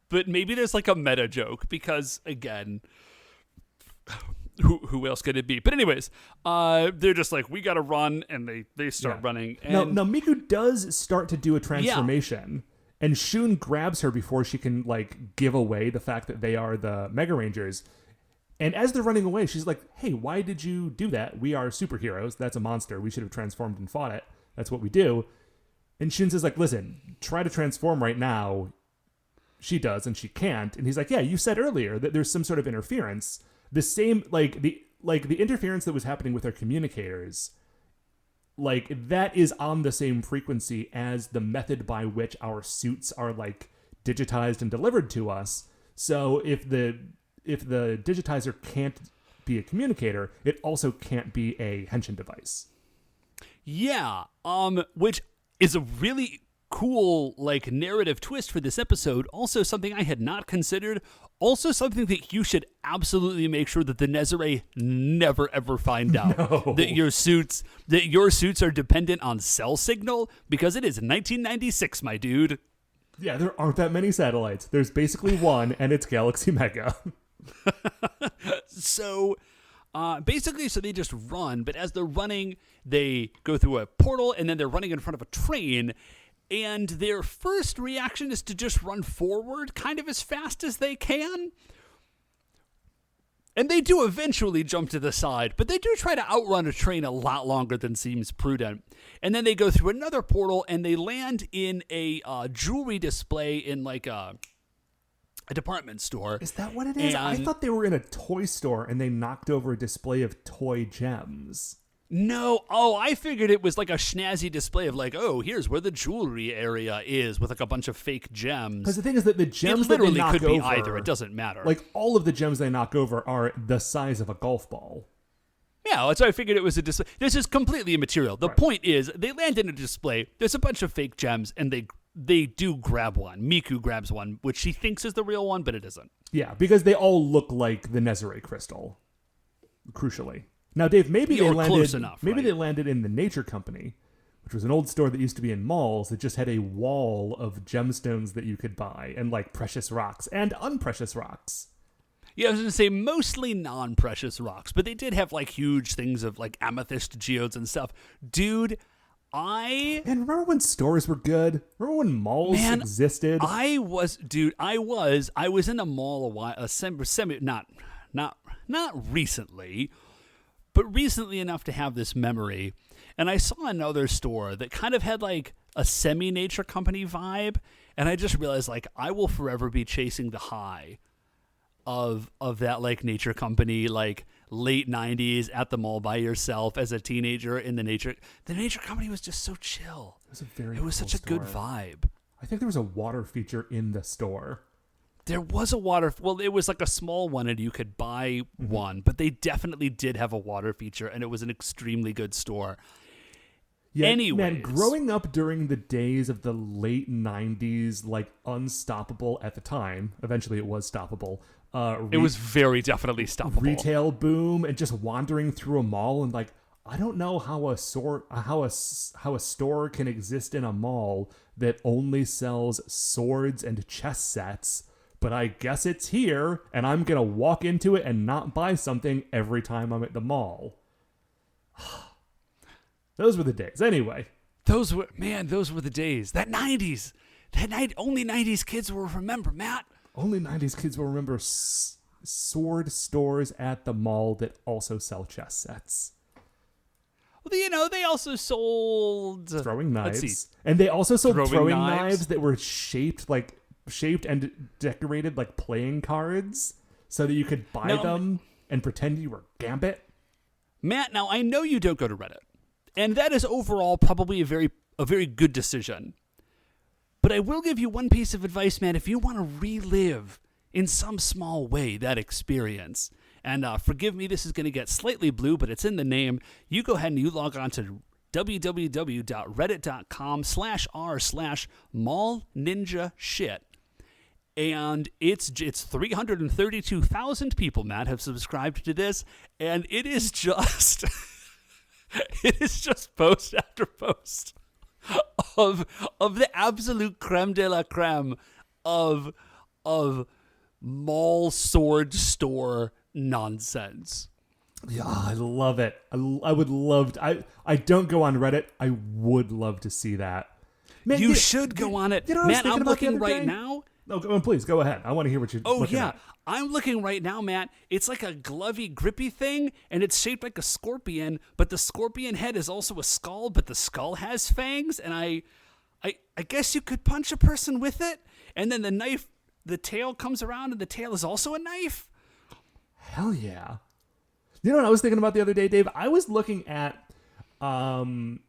But maybe there's like a meta joke because, again, who else could it be? But anyways, they're just like, we got to run, and they start running. And now Miku does start to do a transformation, and Shun grabs her before she can like give away the fact that they are the Mega Rangers. And as they're running away, she's like, hey, why did you do that? We are superheroes. That's a monster. We should have transformed and fought it. That's what we do. And Shun says, like, listen, try to transform right now. She does, and she can't. And he's like, yeah, you said earlier that there's some sort of interference. The same, the interference that was happening with our communicators, like, that is on the same frequency as the method by which our suits are, like, digitized and delivered to us. So if the digitizer can't be a communicator, it also can't be a henshin device. Yeah, which is a really cool, like, narrative twist for this episode. Also something I had not considered. Also something that you should absolutely make sure that the Nezare never ever find out. No. That your suits are dependent on cell signal, because it is 1996, my dude. Yeah, there aren't that many satellites. There's basically one, and it's Galaxy Mega. So basically, so they just run, but as they're running, they go through a portal, and then they're running in front of a train, and their first reaction is to just run forward kind of as fast as they can. And they do eventually jump to the side, but they do try to outrun a train a lot longer than seems prudent. And then they go through another portal, and they land in a jewelry display in like a department store. Is that what it is? I thought they were in a toy store and they knocked over a display of toy gems. No. Oh, I figured it was like a snazzy display of like, oh, here's where the jewelry area is with like a bunch of fake gems. Because the thing is that the gems it literally that they knock could over, be either. It doesn't matter. Like all of the gems they knock over are the size of a golf ball. Yeah, so I figured it was a display. This is completely immaterial. The point is, they land in a display. There's a bunch of fake gems, and they do grab one. Miku grabs one, which she thinks is the real one, but it isn't. Yeah, because they all look like the Nezare crystal. Crucially, now Dave, maybe they landed. Close enough, maybe right? they landed in the Nature Company, which was an old store that used to be in malls that just had a wall of gemstones that you could buy, and like precious rocks and unprecious rocks. Yeah, I was going to say mostly non-precious rocks, but they did have like huge things of like amethyst geodes and stuff. Dude, And remember when stores were good? Remember when malls existed? I was in a mall a while, not recently, but recently enough to have this memory. And I saw another store that kind of had like a semi-Nature Company vibe, and I just realized like I will forever be chasing the high of that like Nature Company, like late 90s at the mall by yourself as a teenager in the Nature Company was just so chill. It was such a good vibe. I think there was a water feature in the store. There was a water, well, it was like a small one and you could buy one, but they definitely did have a water feature and it was an extremely good store. Yeah, Anyways. Man, growing up during the days of the late 90s, like unstoppable at the time, eventually it was stoppable. It was very definitely stoppable. Retail boom and just wandering through a mall and like, I don't know how a store can exist in a mall that only sells swords and chess sets, but I guess it's here and I'm going to walk into it and not buy something every time I'm at the mall. Those were the days. Anyway. Those were the days. That 90s. Only 90s kids will remember, Matt. Only 90s kids will remember sword stores at the mall that also sell chess sets. Well, you know, they also sold throwing knives. And they also sold throwing knives that were shaped and decorated like playing cards so that you could buy them and pretend you were Gambit. Matt, now I know you don't go to Reddit. And that is overall probably a very good decision. But I will give you one piece of advice, man. If you want to relive in some small way that experience, and forgive me, this is going to get slightly blue, but it's in the name. You go ahead and you log on to www.reddit.com/r/mallninjashit. And it's 332,000 people, Matt, have subscribed to this. And it is just... it is just post after post of the absolute creme de la creme of mall sword store nonsense. Yeah, I love it. I would love to. I don't go on Reddit. I would love to see that. Man, you should go on it. Man, I'm looking right now. No, please go ahead. I want to hear what you're looking at. I'm looking right now, Matt. It's like a glovey, grippy thing, and it's shaped like a scorpion, but the scorpion head is also a skull, but the skull has fangs, and I guess you could punch a person with it, and then the tail comes around, and the tail is also a knife. Hell yeah. You know what I was thinking about the other day, Dave? I was looking at some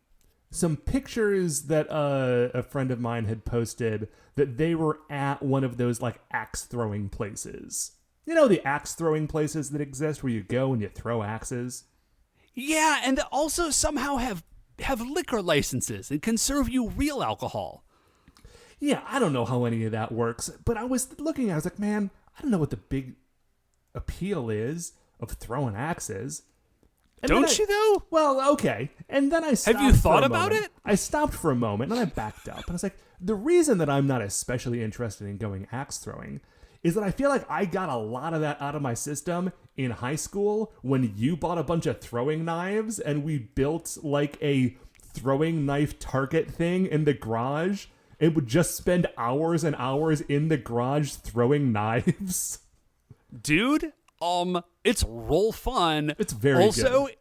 pictures that a friend of mine had posted that they were at one of those like axe throwing places. You know, the axe throwing places that exist where you go and you throw axes? Yeah, and they also somehow have liquor licenses and can serve you real alcohol. Yeah, I don't know how any of that works, but I was looking, I was like, man, I don't know what the big appeal is of throwing axes. And don't you though? Well, okay. And then I stopped. Have you thought about it? I stopped for a moment and I backed up. And I was like, the reason that I'm not especially interested in going axe throwing is that I feel like I got a lot of that out of my system in high school when you bought a bunch of throwing knives and we built like a throwing knife target thing in the garage. It would just spend hours and hours in the garage throwing knives. Dude, it's roll fun. It's very good.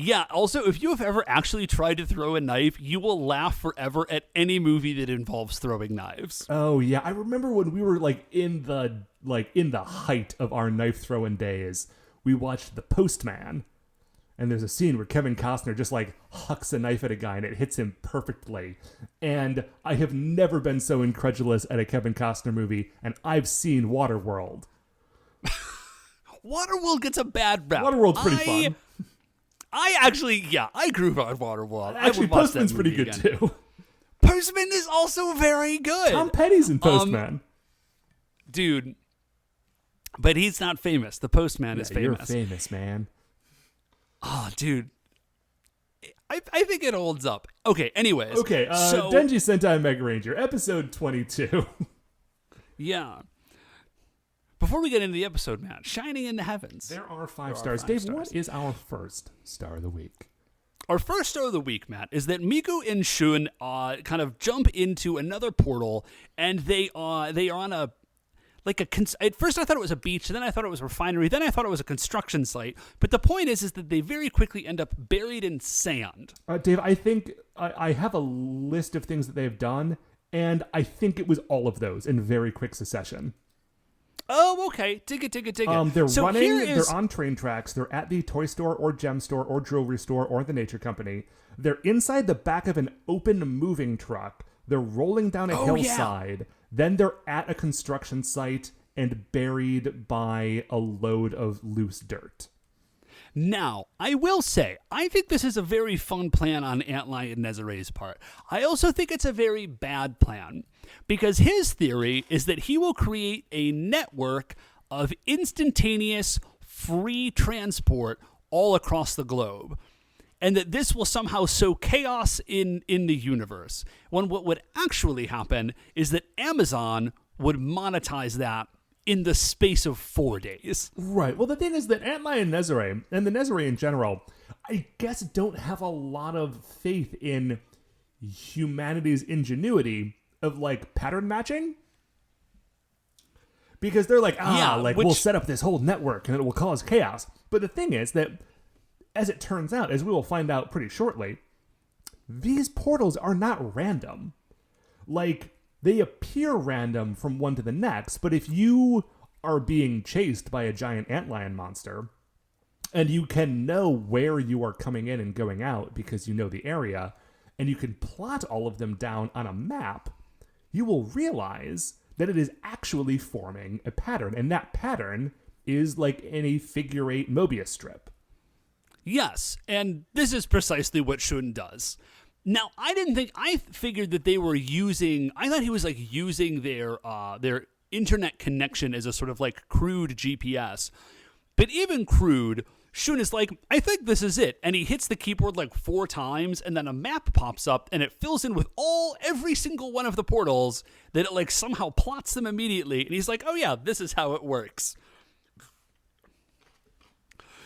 Yeah, also, if you have ever actually tried to throw a knife, you will laugh forever at any movie that involves throwing knives. Oh, yeah. I remember when we were in the height of our knife throwing days, we watched The Postman. And there's a scene where Kevin Costner just hucks a knife at a guy and it hits him perfectly. And I have never been so incredulous at a Kevin Costner movie, and I've seen Waterworld. Waterworld gets a bad rap. Waterworld's pretty fun. I grew up on Waterworld. Actually, Postman's pretty good too. Postman is also very good. Tom Petty's in Postman. Dude, but he's not famous. The Postman is famous. You're famous, man. Oh, dude. I think it holds up. Okay, anyways. Okay, so, Denji Sentai Megaranger, episode 22. Yeah. Before we get into the episode, Matt, Shining in the Heavens. There are 5 stars. Dave, what is our first star of the week? Our first star of the week, Matt, is that Miku and Shun kind of jump into another portal, and they are on a at first I thought it was a beach, then I thought it was a refinery, then I thought it was a construction site. But the point is that they very quickly end up buried in sand. Dave, I think I have a list of things that they've done, and I think it was all of those in very quick succession. Oh, okay. Dig it. They're running, they're on train tracks, they're at the toy store or gem store or jewelry store or the nature company. They're inside the back of an open moving truck. They're rolling down a hillside. Yeah. Then they're at a construction site and buried by a load of loose dirt. Now, I will say, I think this is a very fun plan on Antlion and Nezere's part. I also think it's a very bad plan, because his theory is that he will create a network of instantaneous, free transport all across the globe, and that this will somehow sow chaos in the universe. When what would actually happen is that Amazon would monetize that in the space of 4 days. Right. Well, the thing is that Antlion and Nezere, and the Nezere in general, I guess don't have a lot of faith in humanity's ingenuity of, like, pattern matching. Because they're like, we'll set up this whole network and it will cause chaos. But the thing is that, as it turns out, as we will find out pretty shortly, these portals are not random. Like, they appear random from one to the next, but if you are being chased by a giant antlion monster, and you can know where you are coming in and going out because you know the area, and you can plot all of them down on a map, you will realize that it is actually forming a pattern, and that pattern is like in a figure-8 Mobius strip. Yes, and this is precisely what Shun does. Now, I figured that they were using, I thought he was like using their internet connection as a sort of like crude GPS. But even crude, Shun is like, I think this is it. And he hits the keyboard like 4 times, and then a map pops up, and it fills in with every single one of the portals, that it like somehow plots them immediately. And he's like, oh yeah, this is how it works.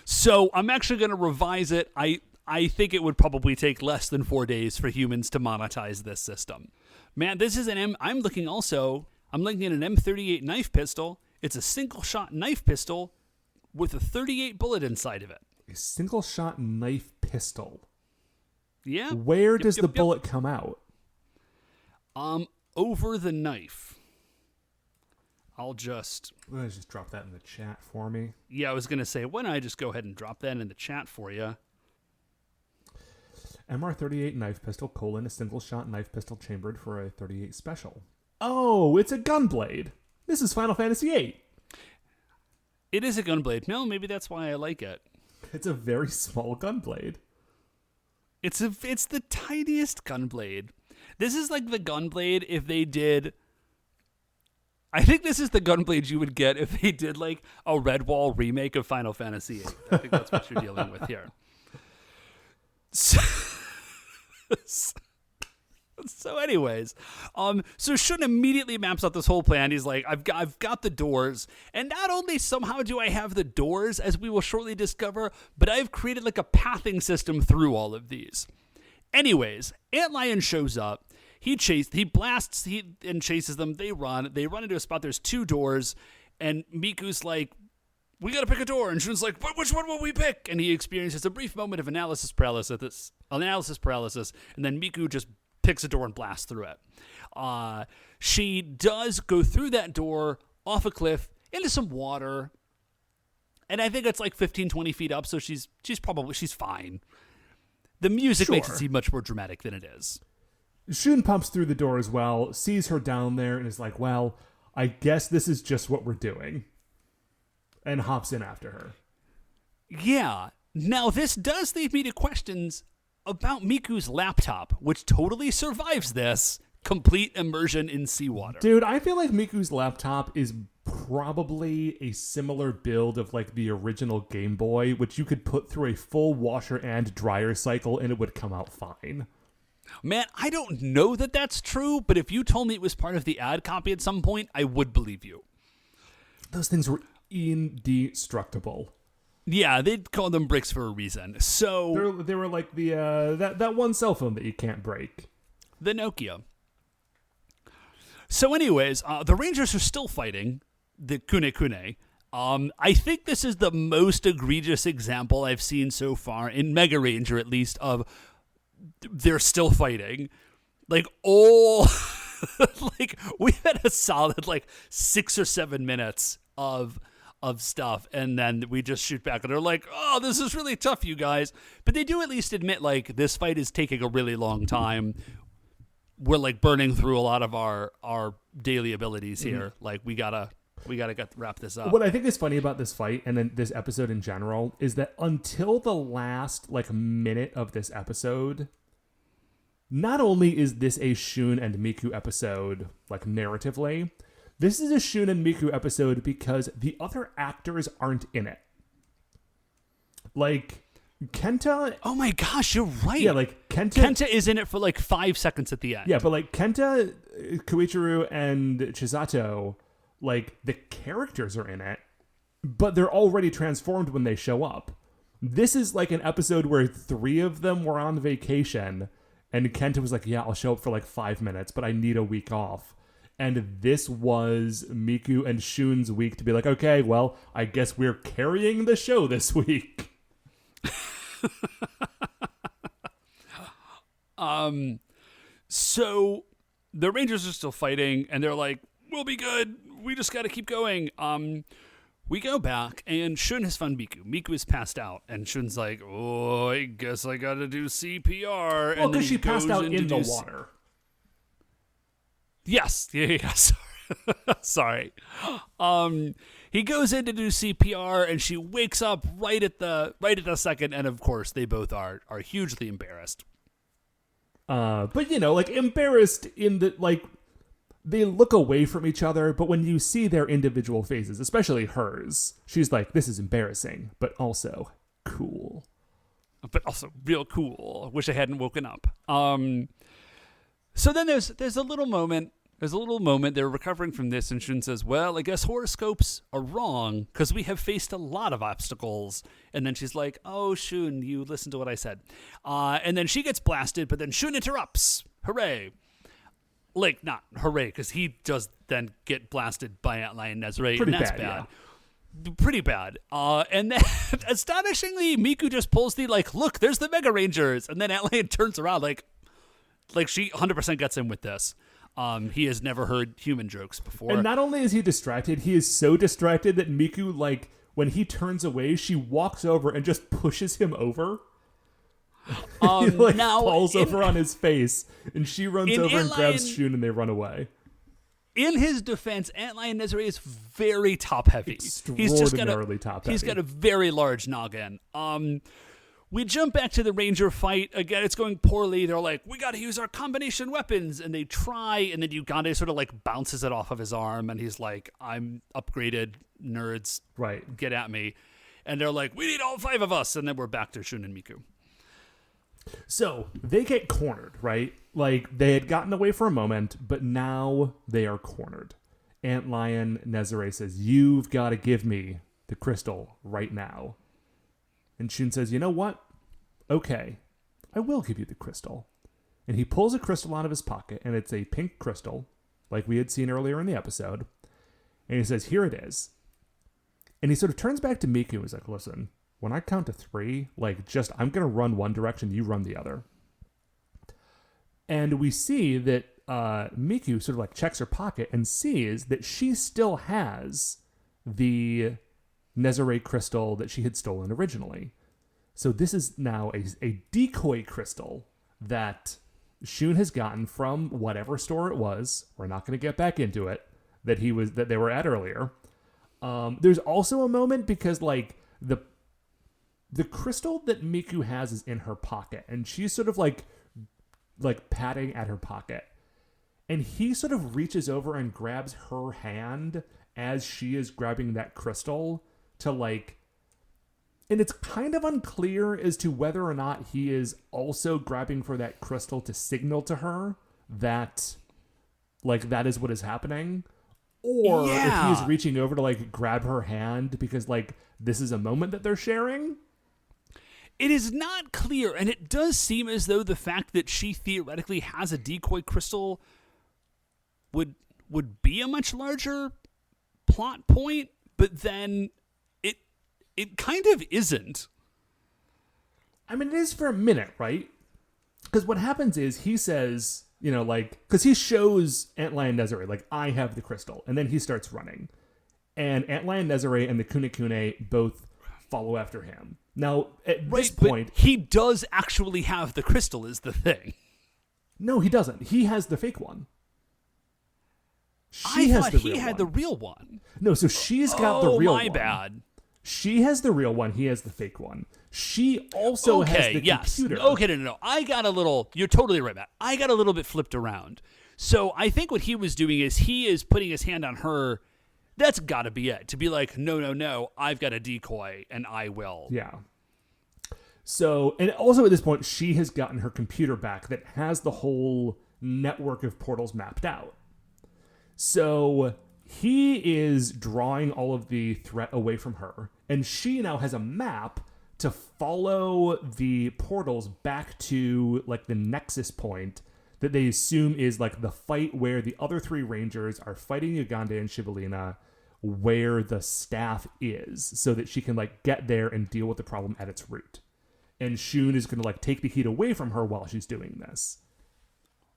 So I'm actually going to revise it. I think it would probably take less than 4 days for humans to monetize this system. Man, this is I'm looking at an M38 knife pistol. It's a single-shot knife pistol with a 38 bullet inside of it. A single-shot knife pistol? Yeah. Where does the bullet come out? Over the knife. I'll just drop that in the chat for me. Yeah, I was going to say, why don't I just go ahead and drop that in the chat for you? MR38 knife pistol, a single-shot knife pistol chambered for a 38 special. Oh, it's a gunblade. This is Final Fantasy VIII. It is a gunblade. No, maybe that's why I like it. It's a very small gunblade. It's the tiniest gunblade. This is like the gunblade if they did... I think this is the gunblade you would get if they did like a Redwall remake of Final Fantasy VIII. I think that's what you're dealing with here. So anyways, so Shun immediately maps out this whole plan. He's like, I've got the doors, and not only somehow do I have the doors, as we will shortly discover, but I've created like a pathing system through all of these. Anyways, Antlion shows up. He blasts and chases them. They run into a spot. There's 2 doors, and Miku's like, we gotta pick a door. And Shun's like, which one will we pick? And he experiences a brief moment of analysis paralysis, and then Miku just picks a door and blasts through it. She does go through that door, off a cliff, into some water, and I think it's like 15, 20 feet up, so she's fine. The music makes it seem much more dramatic than it is. Shun pumps through the door as well, sees her down there, and is like, well, I guess this is just what we're doing. And hops in after her. Yeah. Now, this does lead me to questions about Miku's laptop, which totally survives this complete immersion in seawater. Dude, I feel like Miku's laptop is probably a similar build of like the original Game Boy, which you could put through a full washer and dryer cycle and it would come out fine. Man, I don't know that that's true, but if you told me it was part of the ad copy at some point, I would believe you. Those things were indestructible. Yeah, they'd call them bricks for a reason. So They were like the that one cell phone that you can't break. The Nokia. So anyways, the Rangers are still fighting the Kune. I think this is the most egregious example I've seen so far, in Megaranger at least, of they're still fighting. Like, all... like, we've had a solid, 6 or 7 minutes of stuff, and then we just shoot back, and they're like, oh, this is really tough, you guys. But they do at least admit, this fight is taking a really long time. We're burning through a lot of our daily abilities here. We gotta wrap this up. What I think is funny about this fight and then this episode in general is that until the last minute of this episode, not only is this a Shun and Miku episode narratively, this is a Shun and Miku episode because the other actors aren't in it. Kenta... Oh my gosh, you're right. Yeah, Kenta is in it for 5 seconds at the end. Yeah, but Kenta, Koichiro, and Chisato, the characters are in it, but they're already transformed when they show up. This is an episode where 3 of them were on vacation, and Kenta was like, yeah, I'll show up for 5 minutes, but I need a week off. And this was Miku and Shun's week to be like, okay, well, I guess we're carrying the show this week. So the Rangers are still fighting, and they're like, we'll be good. We just got to keep going. We go back, and Shun has found Miku. Miku is passed out, and Shun's like, oh, I guess I got to do CPR. Well, because she passed out in the water. Yes. Yeah. Sorry. He goes in to do CPR, and she wakes up right at the second, and of course they both are hugely embarrassed. But embarrassed in that they look away from each other, but when you see their individual faces, especially hers, she's like, this is embarrassing, but also cool. But also real cool. Wish I hadn't woken up. So then there's a little moment. They're recovering from this, and Shun says, well, I guess horoscopes are wrong because we have faced a lot of obstacles. And then she's like, oh, Shun, you listened to what I said. And then she gets blasted, but then Shun interrupts. Hooray. Not hooray, because he does then get blasted by Antlion Nezare, and that's bad. Yeah. Pretty bad. And then, astonishingly, Miku just pulls the, look, there's the Megarangers. And then Antlion turns around, she 100% gets in with this. He has never heard human jokes before. And not only is he distracted, he is so distracted that Miku, when he turns away, she walks over and just pushes him over. He falls over on his face, and she runs over and grabs Shun, and they run away. In his defense, Antlion Nezare is very top-heavy. Extraordinarily top-heavy. He's got a very large noggin. We jump back to the Ranger fight. Again, it's going poorly. They're like, we got to use our combination weapons. And they try, and then Ugande sort of bounces it off of his arm. And he's like, I'm upgraded, nerds. Right. Get at me. And they're like, we need all 5 of us. And then we're back to Shun and Miku. So they get cornered, right? They had gotten away for a moment, but now they are cornered. Antlion Nezare says, you've got to give me the crystal right now. And Shun says, you know what? Okay, I will give you the crystal. And he pulls a crystal out of his pocket, and it's a pink crystal, like we had seen earlier in the episode. And he says, here it is. And he sort of turns back to Miku and is like, listen, when I count to 3, I'm going to run one direction, you run the other. And we see that Miku sort of checks her pocket and sees that she still has the Nezare crystal that she had stolen originally. So this is now a decoy crystal that Shun has gotten from whatever store it was. We're not going to get back into it that they were at earlier. There's also a moment because the crystal that Miku has is in her pocket, and she's sort of like patting at her pocket. And he sort of reaches over and grabs her hand as she is grabbing that crystal to like... And it's kind of unclear as to whether or not he is also grabbing for that crystal to signal to her that, like, that is what is happening. Or if he is reaching over to, like, grab her hand because, like, this is a moment that they're sharing. It is not clear, and it does seem as though the fact that she theoretically has a decoy crystal would be a much larger plot point, but then it kind of isn't. I mean, it is for a minute, right? Because what happens is he says, you know, like, because he shows Aunt Lion Desiree, like, I have the crystal, and then he starts running. And Aunt Lion Desiree and the Kunekune both follow after him. Now, at this point... But he does actually have the crystal, is the thing. No, he doesn't. He has the fake one. I thought he had the real one. No, so she's got the real one. Oh, my bad. She has the real one. He has the fake one. She also has the computer. Okay, no. I got a little... You're totally right, Matt. I got a little bit flipped around. So I think what he was doing is he is putting his hand on her. That's got to be it. To be like, no, I've got a decoy, and I will. Yeah. So, and also at this point, she has gotten her computer back that has the whole network of portals mapped out. So he is drawing all of the threat away from her, and she now has a map to follow the portals back to, like, the nexus point that they assume is, like, the fight where the other three rangers are fighting Uganda and Shivalina, where the staff is, so that she can, like, get there and deal with the problem at its root. And Shun is going to, like, take the heat away from her while she's doing this.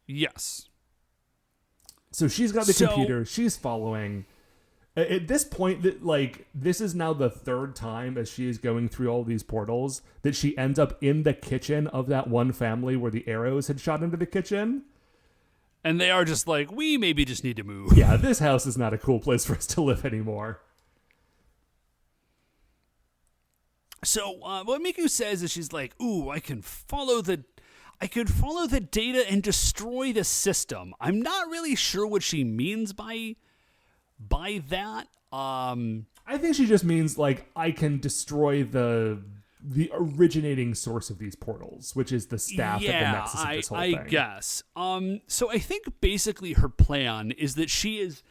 Yes. So she's got the computer. She's following. At this point, that like this is now the third time as she is going through all these portals that she ends up in the kitchen of that one family where the arrows had shot into the kitchen. And they are just like, we maybe just need to move. Yeah, this house is not a cool place for us to live anymore. So what Miku says is she's like, ooh, I can follow the data and destroy the system. I'm not really sure what she means by that. I think she just means, like, I can destroy the originating source of these portals, which is the staff at the nexus of this whole thing. I guess. So I think basically her plan is that she is...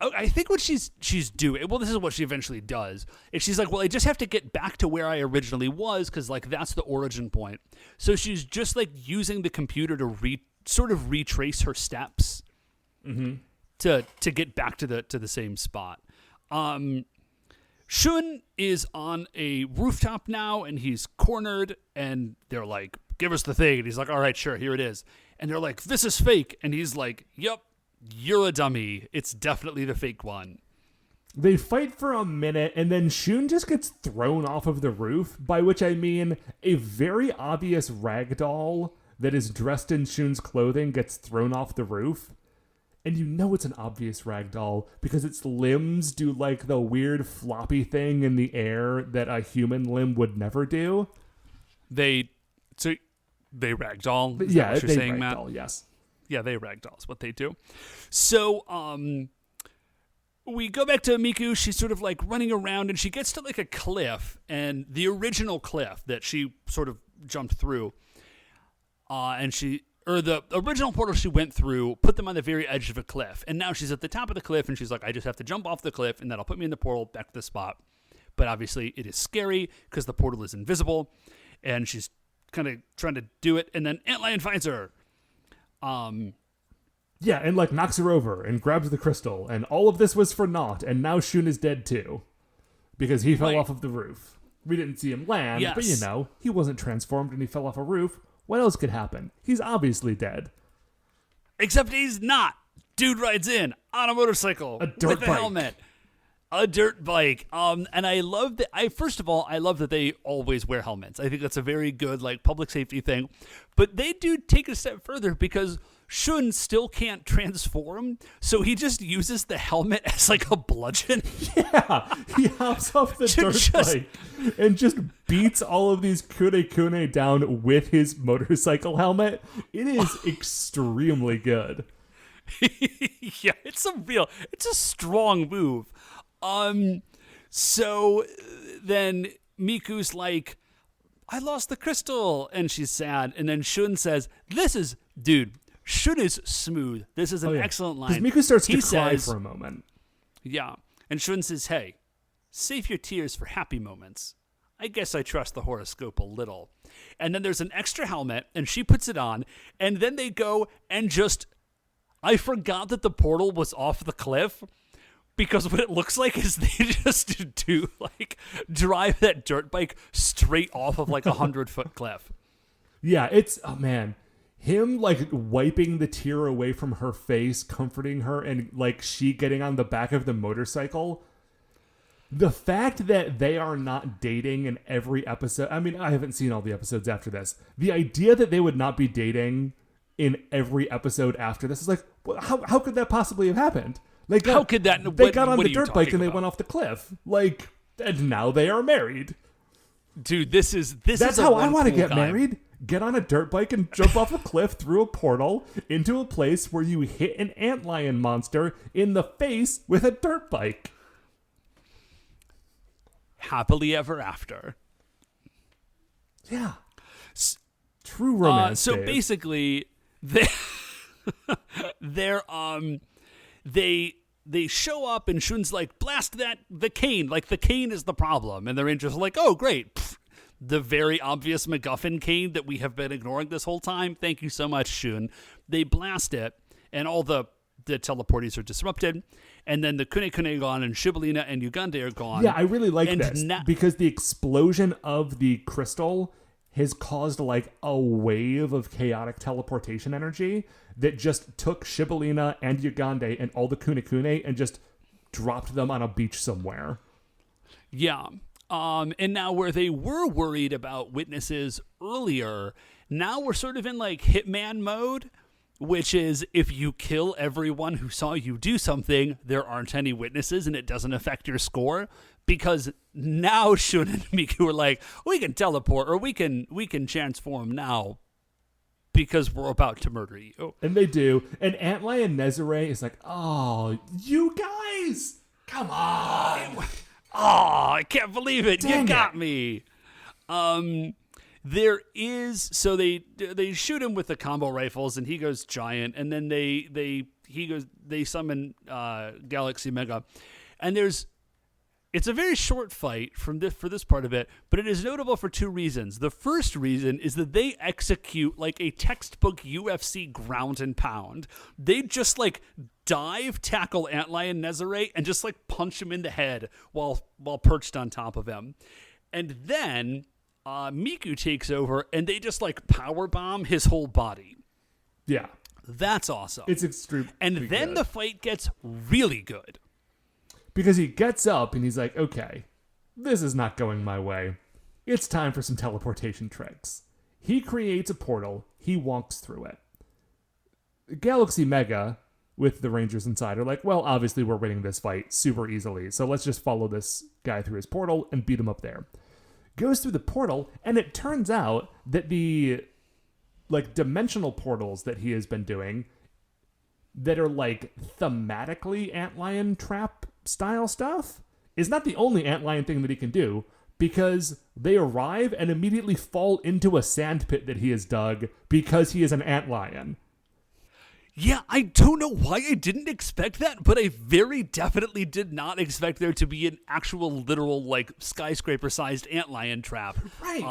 I think what she's doing, well, this is what she eventually does, is she's like, well, I just have to get back to where I originally was, because, like, that's the origin point. So she's just, like, using the computer to sort of retrace her steps to get back to the same spot. Shun is on a rooftop now, and he's cornered, and they're like, give us the thing. And he's like, all right, sure, here it is. And they're like, this is fake. And he's like, yep. You're a dummy. It's definitely the fake one. They fight for a minute, and then Shun just gets thrown off of the roof, by which I mean a very obvious ragdoll that is dressed in Shun's clothing gets thrown off the roof. And you know it's an obvious ragdoll because its limbs do, like, the weird floppy thing in the air that a human limb would never do. They ragdoll? Is yeah, that what you're they saying, ragdoll, Matt? yes. Yeah, they ragdoll is what they do. So, we go back to Miku. She's sort of like running around, and she gets to like a cliff, and the original cliff that she sort of jumped through, the original portal she went through put them on the very edge of a cliff, and now she's at the top of the cliff, and she's like, I just have to jump off the cliff, and that'll put me in the portal back to the spot. But obviously, it is scary because the portal is invisible, and she's kind of trying to do it, and then Ant Lion finds her. Yeah, and like knocks her over and grabs the crystal, and all of this was for naught, and now Shun is dead too. Because he fell off of the roof. We didn't see him land, yes. But you know, he wasn't transformed and he fell off a roof. What else could happen? He's obviously dead. Except he's not. Dude rides in on a motorcycle a dirt with bike. a helmet. A dirt bike. And I love that. First of all, I love that they always wear helmets. I think that's a very good like public safety thing. But they do take a step further because Shun still can't transform, so he just uses the helmet as like a bludgeon. Yeah, he hops off the dirt bike and just beats all of these kune down with his motorcycle helmet. It is extremely good. Yeah, it's a strong move. So then Miku's like, I lost the crystal, and she's sad. And then Shun says, Shun is smooth. This is an excellent line. Because Miku starts to cry for a moment. Yeah. And Shun says, hey, save your tears for happy moments. I guess I trust the horoscope a little. And then there's an extra helmet, and she puts it on, and then they go and just... I forgot that the portal was off the cliff, because what it looks like is they just drive that dirt bike straight off of like 100-foot cliff. Yeah, it's, oh man, him like wiping the tear away from her face, comforting her, and like she getting on the back of the motorcycle. The fact that they are not dating in every episode, I mean, I haven't seen all the episodes after this. The idea that they would not be dating in every episode after this is like, how could that possibly have happened? They got on the dirt bike and they went off the cliff. Like, and now they are married. Dude, that's how I want to get married. Get on a dirt bike and jump off a cliff through a portal into a place where you hit an antlion monster in the face with a dirt bike. Happily ever after. Yeah. True romance. So Dave. Basically, they show up and Shun's like, blast the cane. Like, the cane is the problem. And they're just like, oh, great. Pfft, the very obvious MacGuffin cane that we have been ignoring this whole time. Thank you so much, Shun. They blast it, and all the teleporters are disrupted. And then the Kune gone, and Shibolena and Ugande are gone. Yeah, I really like this because the explosion of the crystal has caused like a wave of chaotic teleportation energy that just took Shibolena and Ugande and all the Kune and just dropped them on a beach somewhere. Yeah. And now where they were worried about witnesses earlier, now we're sort of in like Hitman mode, which is if you kill everyone who saw you do something, there aren't any witnesses and it doesn't affect your score. Because now Shun and Miku are like, we can teleport or we can transform now because we're about to murder you. And they do. And Antlion Nezare is like, oh, you guys, come on. Oh, I can't believe it. Dang you got me. There is, so they shoot him with the combo rifles and he goes giant, and then they summon Galaxy Mega, and it's a very short fight for this part of it, but it is notable for two reasons. The first reason is that they execute like a textbook UFC ground and pound. They just like dive tackle Antlion Nezare and just like punch him in the head while perched on top of him. And then Miku takes over and they just like power bomb his whole body. Yeah. That's awesome. It's extreme. And then the fight gets really good. Because he gets up and he's like, okay, this is not going my way. It's time for some teleportation tricks. He creates a portal. He walks through it. Galaxy Mega, with the Rangers inside, are like, well, obviously we're winning this fight super easily, so let's just follow this guy through his portal and beat him up there. Goes through the portal, and it turns out that the like dimensional portals that he has been doing that are like thematically Antlion trap style stuff is not the only Antlion thing that he can do, because they arrive and immediately fall into a sand pit that he has dug because he is an Antlion. Yeah, I don't know why I didn't expect that, but I very definitely did not expect there to be an actual literal, like, skyscraper-sized antlion trap. Right.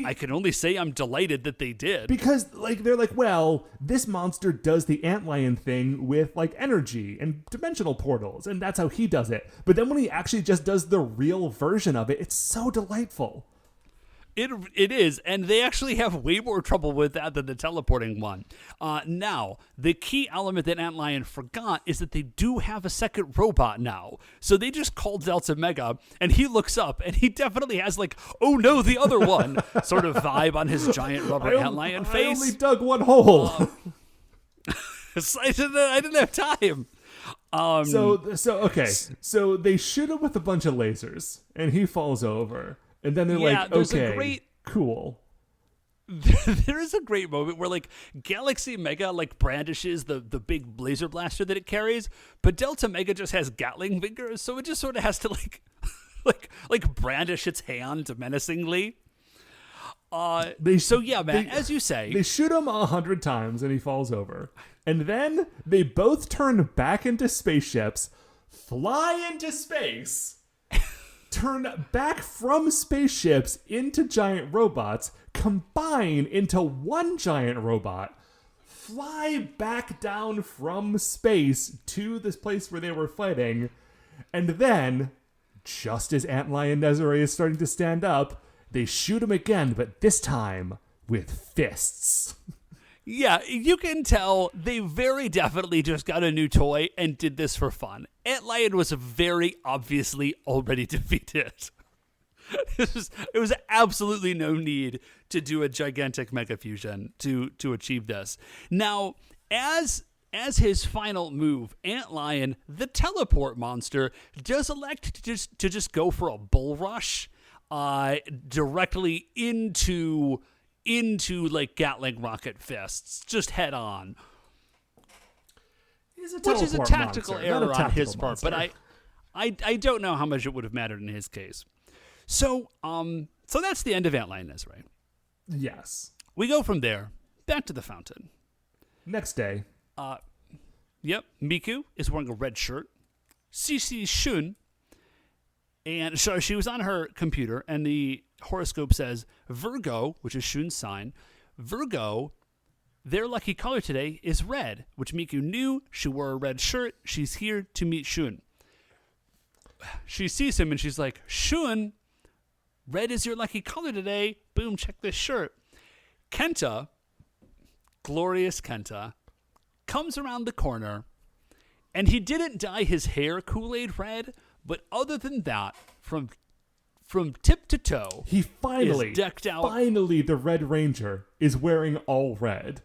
I can only say I'm delighted that they did. Because, like, they're like, well, this monster does the antlion thing with, like, energy and dimensional portals, and that's how he does it. But then when he actually just does the real version of it, it's so delightful. It is, and they actually have way more trouble with that than the teleporting one. Now, the key element that Antlion forgot is that they do have a second robot now. So they just called Delta Mega, and he looks up, and he definitely has like, oh no, the other one sort of vibe on his giant rubber Antlion face. I only dug one hole. I didn't have time. So they shoot him with a bunch of lasers, and he falls over. And then they're like, okay, cool. There is a great moment where like Galaxy Mega like brandishes the big laser blaster that it carries, but Delta Mega just has Gatling fingers, so it just sort of has to like brandish its hand menacingly. As you say, they shoot him 100 times and he falls over, and then they both turn back into spaceships, fly into space. Turn back from spaceships into giant robots, combine into one giant robot, fly back down from space to this place where they were fighting, and then, just as Antlion Nezare is starting to stand up, they shoot him again, but this time with fists. Yeah, you can tell they very definitely just got a new toy and did this for fun. Antlion was very obviously already defeated. It was absolutely no need to do a gigantic mega fusion to achieve this. Now, as his final move, Antlion, the teleport monster, does elect to just go for a bull rush directly into like Gatling rocket fists, just head on. Which is a tactical error on his part, but I don't know how much it would have mattered in his case. So that's the end of Antlion Nezare. Yes. We go from there back to the fountain. Next day. Yep. Miku is wearing a red shirt. She sees Shun, and so she was on her computer, and the horoscope says Virgo, which is Shun's sign. Virgo, their lucky color today is red, which Miku knew. She wore a red shirt. She's here to meet Shun. She sees him and she's like, Shun, red is your lucky color today. Boom, check this shirt. Kenta, glorious Kenta, comes around the corner, and he didn't dye his hair Kool-Aid red, but other than that, from tip to toe, he finally is decked out. Finally, the Red Ranger is wearing all red.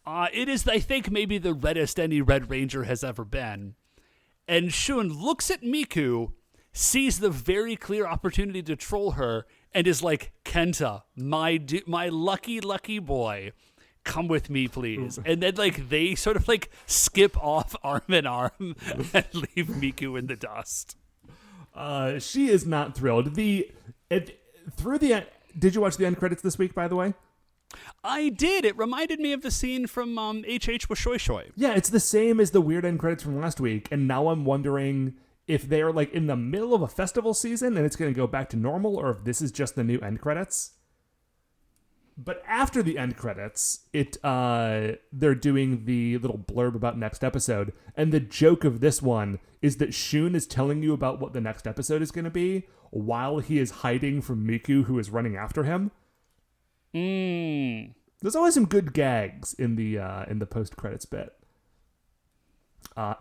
It is, I think, maybe the reddest any Red Ranger has ever been. And Shun looks at Miku, sees the very clear opportunity to troll her, and is like, Kenta, my lucky boy, come with me, please. And then like they sort of like skip off arm in arm and leave Miku in the dust. She is not thrilled. Did you watch the end credits this week, by the way? I did. It reminded me of the scene from HH with Shoi Shoi. Yeah, it's the same as the weird end credits from last week, and now I'm wondering if they're like in the middle of a festival season and it's going to go back to normal, or if this is just the new end credits. But after the end credits, they're doing the little blurb about next episode, and the joke of this one is that Shun is telling you about what the next episode is going to be while he is hiding from Miku, who is running after him. There's always some good gags in the post credits bit.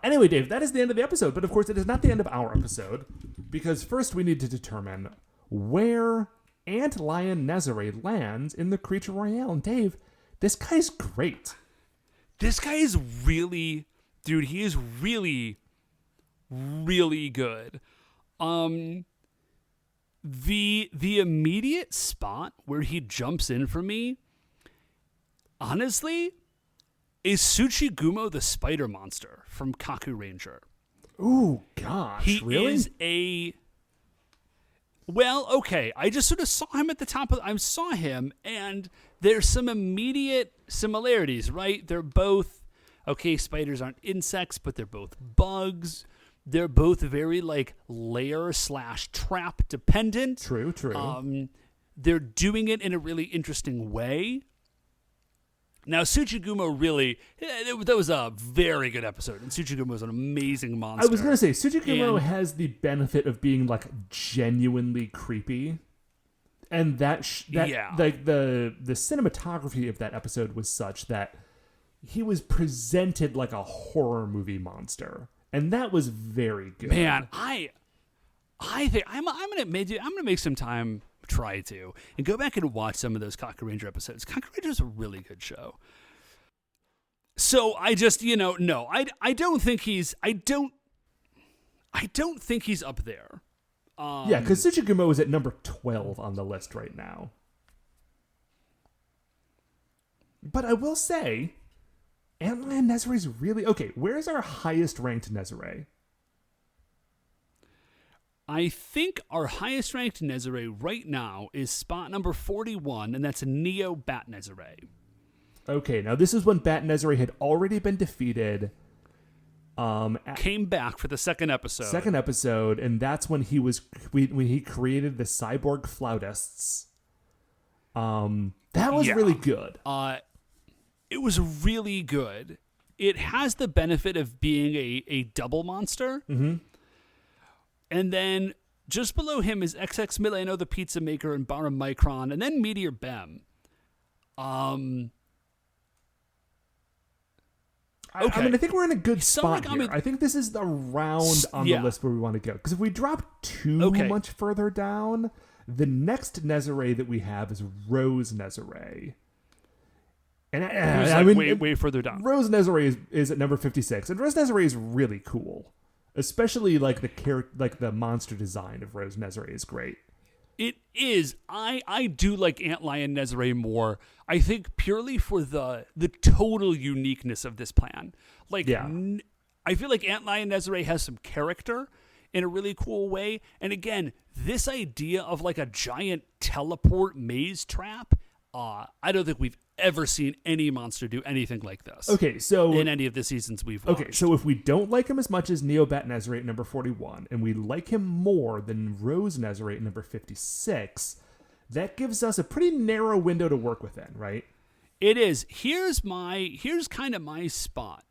Anyway, Dave, that is the end of the episode, but of course it is not the end of our episode, because first we need to determine where Antlion Nezare lands in the Creature Royale. And Dave, this guy's great. This guy is really, dude, he is really, really good. The immediate spot where he jumps in for me, honestly, is Tsuchigumo the Spider Monster from Kaku Ranger. Ooh, gosh, he really? Is a... Well, okay, I just sort of saw him at the top of... I saw him, and there's some immediate similarities, right? They're both... Okay, spiders aren't insects, but they're both bugs. They're both very, like, layer/trap dependent. True. They're doing it in a really interesting way. Now, Tsuchigumo really... That was a very good episode, and Tsuchigumo was an amazing monster. I was going to say, Tsuchigumo has the benefit of being, like, genuinely creepy. And that Yeah. like the cinematography of that episode was such that he was presented like a horror movie monster, and that was very good. Man, I think I'm gonna make some time, try to, and go back and watch some of those Kakuranger episodes. Kakuranger is a really good show. So I just, no, I don't think he's up there. Yeah, because Tsuchigumo is at number 12 on the list right now. But I will say, Antlion Nezare is really... Okay, where's our highest ranked Nezare? I think our highest ranked Nezare right now is spot number 41, and that's Neo Bat Nezare. Okay, now this is when Bat Nezare had already been defeated. Came back for the second episode. And that's when when he created the cyborg flautists. That was really good. It was really good. It has the benefit of being a double monster. Mm-hmm. And then just below him is XX Milano, the Pizza Maker, and Baramicron, and then Meteor Bem. Okay. I mean, I think we're in a good spot Sarigami... here. I think this is the round on the list where we want to go. Because if we drop too much further down, the next Nezare that we have is Rose Nezare. And I mean, way further down. Rose Nezare is at number 56, and Rose Nezare is really cool, especially like the monster design of Rose Nezare is great. It is. I do like Antlion Nezare more. I think purely for the total uniqueness of this plan. Like, I feel like Antlion Nezare has some character in a really cool way. And again, this idea of like a giant teleport maze trap, I don't think we've ever seen any monster do anything like this. Okay, so in any of the seasons we've watched. Okay, so if we don't like him as much as Neobat Nezare at number 41, and we like him more than Rose Nezare at number 56, that gives us a pretty narrow window to work within, right? It is. Here's kind of my spot.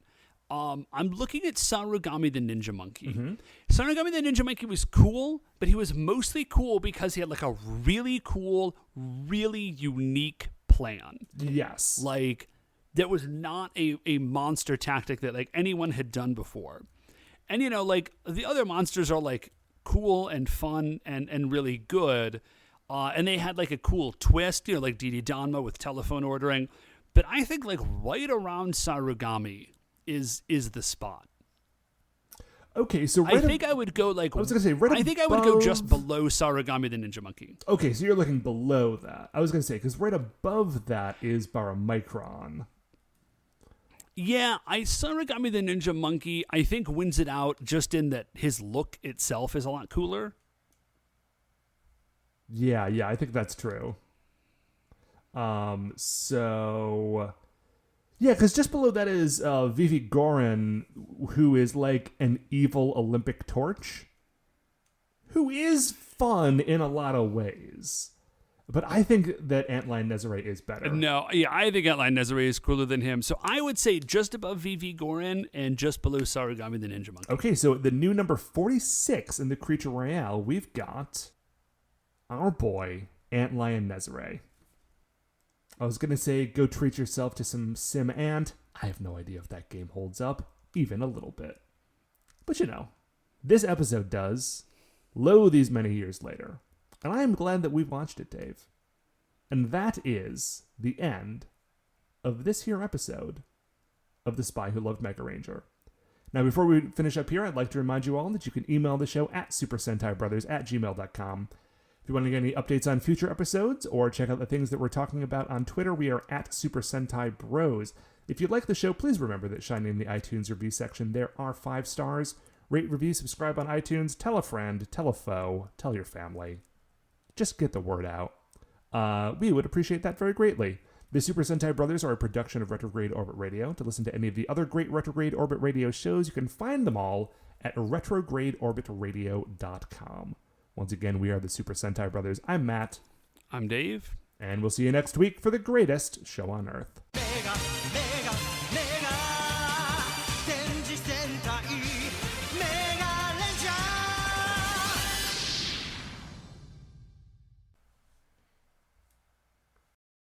I'm looking at Sarugami the Ninja Monkey. Mm-hmm. Sarugami the Ninja Monkey was cool, but he was mostly cool because he had like a really cool, really unique plan. Yes. Like, that was not a monster tactic that like anyone had done before. And like the other monsters are like cool and fun and really good. And they had like a cool twist, like Didi Danma with telephone ordering. But I think like right around Sarugami is the spot. Okay, so I think I would go like... I was going to say, right I think I would go just below Sarugami the Ninja Monkey. Okay, so you're looking below that. I was going to say, because right above that is Baramicron. Yeah, Sarugami the Ninja Monkey, I think, wins it out just in that his look itself is a lot cooler. Yeah, I think that's true. So... Yeah, because just below that is Vivi Gorin, who is like an evil Olympic torch, who is fun in a lot of ways. But I think that Antlion Nezare is better. No, yeah, I think Antlion Nezare is cooler than him. So I would say just above Vivi Gorin and just below Sarugami the Ninja Monkey. Okay, so the new number 46 in the Creature Royale, we've got our boy, Antlion Nezare. I was going to say, go treat yourself to some Sim Ant. I have no idea if that game holds up, even a little bit. But this episode does, lo these many years later. And I am glad that we've watched it, Dave. And that is the end of this here episode of The Spy Who Loved Megaranger. Now, before we finish up here, I'd like to remind you all that you can email the show at supersentaibrothers@gmail.com. If you want to get any updates on future episodes or check out the things that we're talking about on Twitter, we are at Super Sentai Bros. If you like the show, please remember that shining in the iTunes review section, there are 5 stars. Rate, review, subscribe on iTunes, tell a friend, tell a foe, tell your family. Just get the word out. We would appreciate that very greatly. The Super Sentai Brothers are a production of Retrograde Orbit Radio. To listen to any of the other great Retrograde Orbit Radio shows, you can find them all at retrogradeorbitradio.com. Once again, we are the Super Sentai Brothers. I'm Matt. I'm Dave. And we'll see you next week for the greatest show on Earth.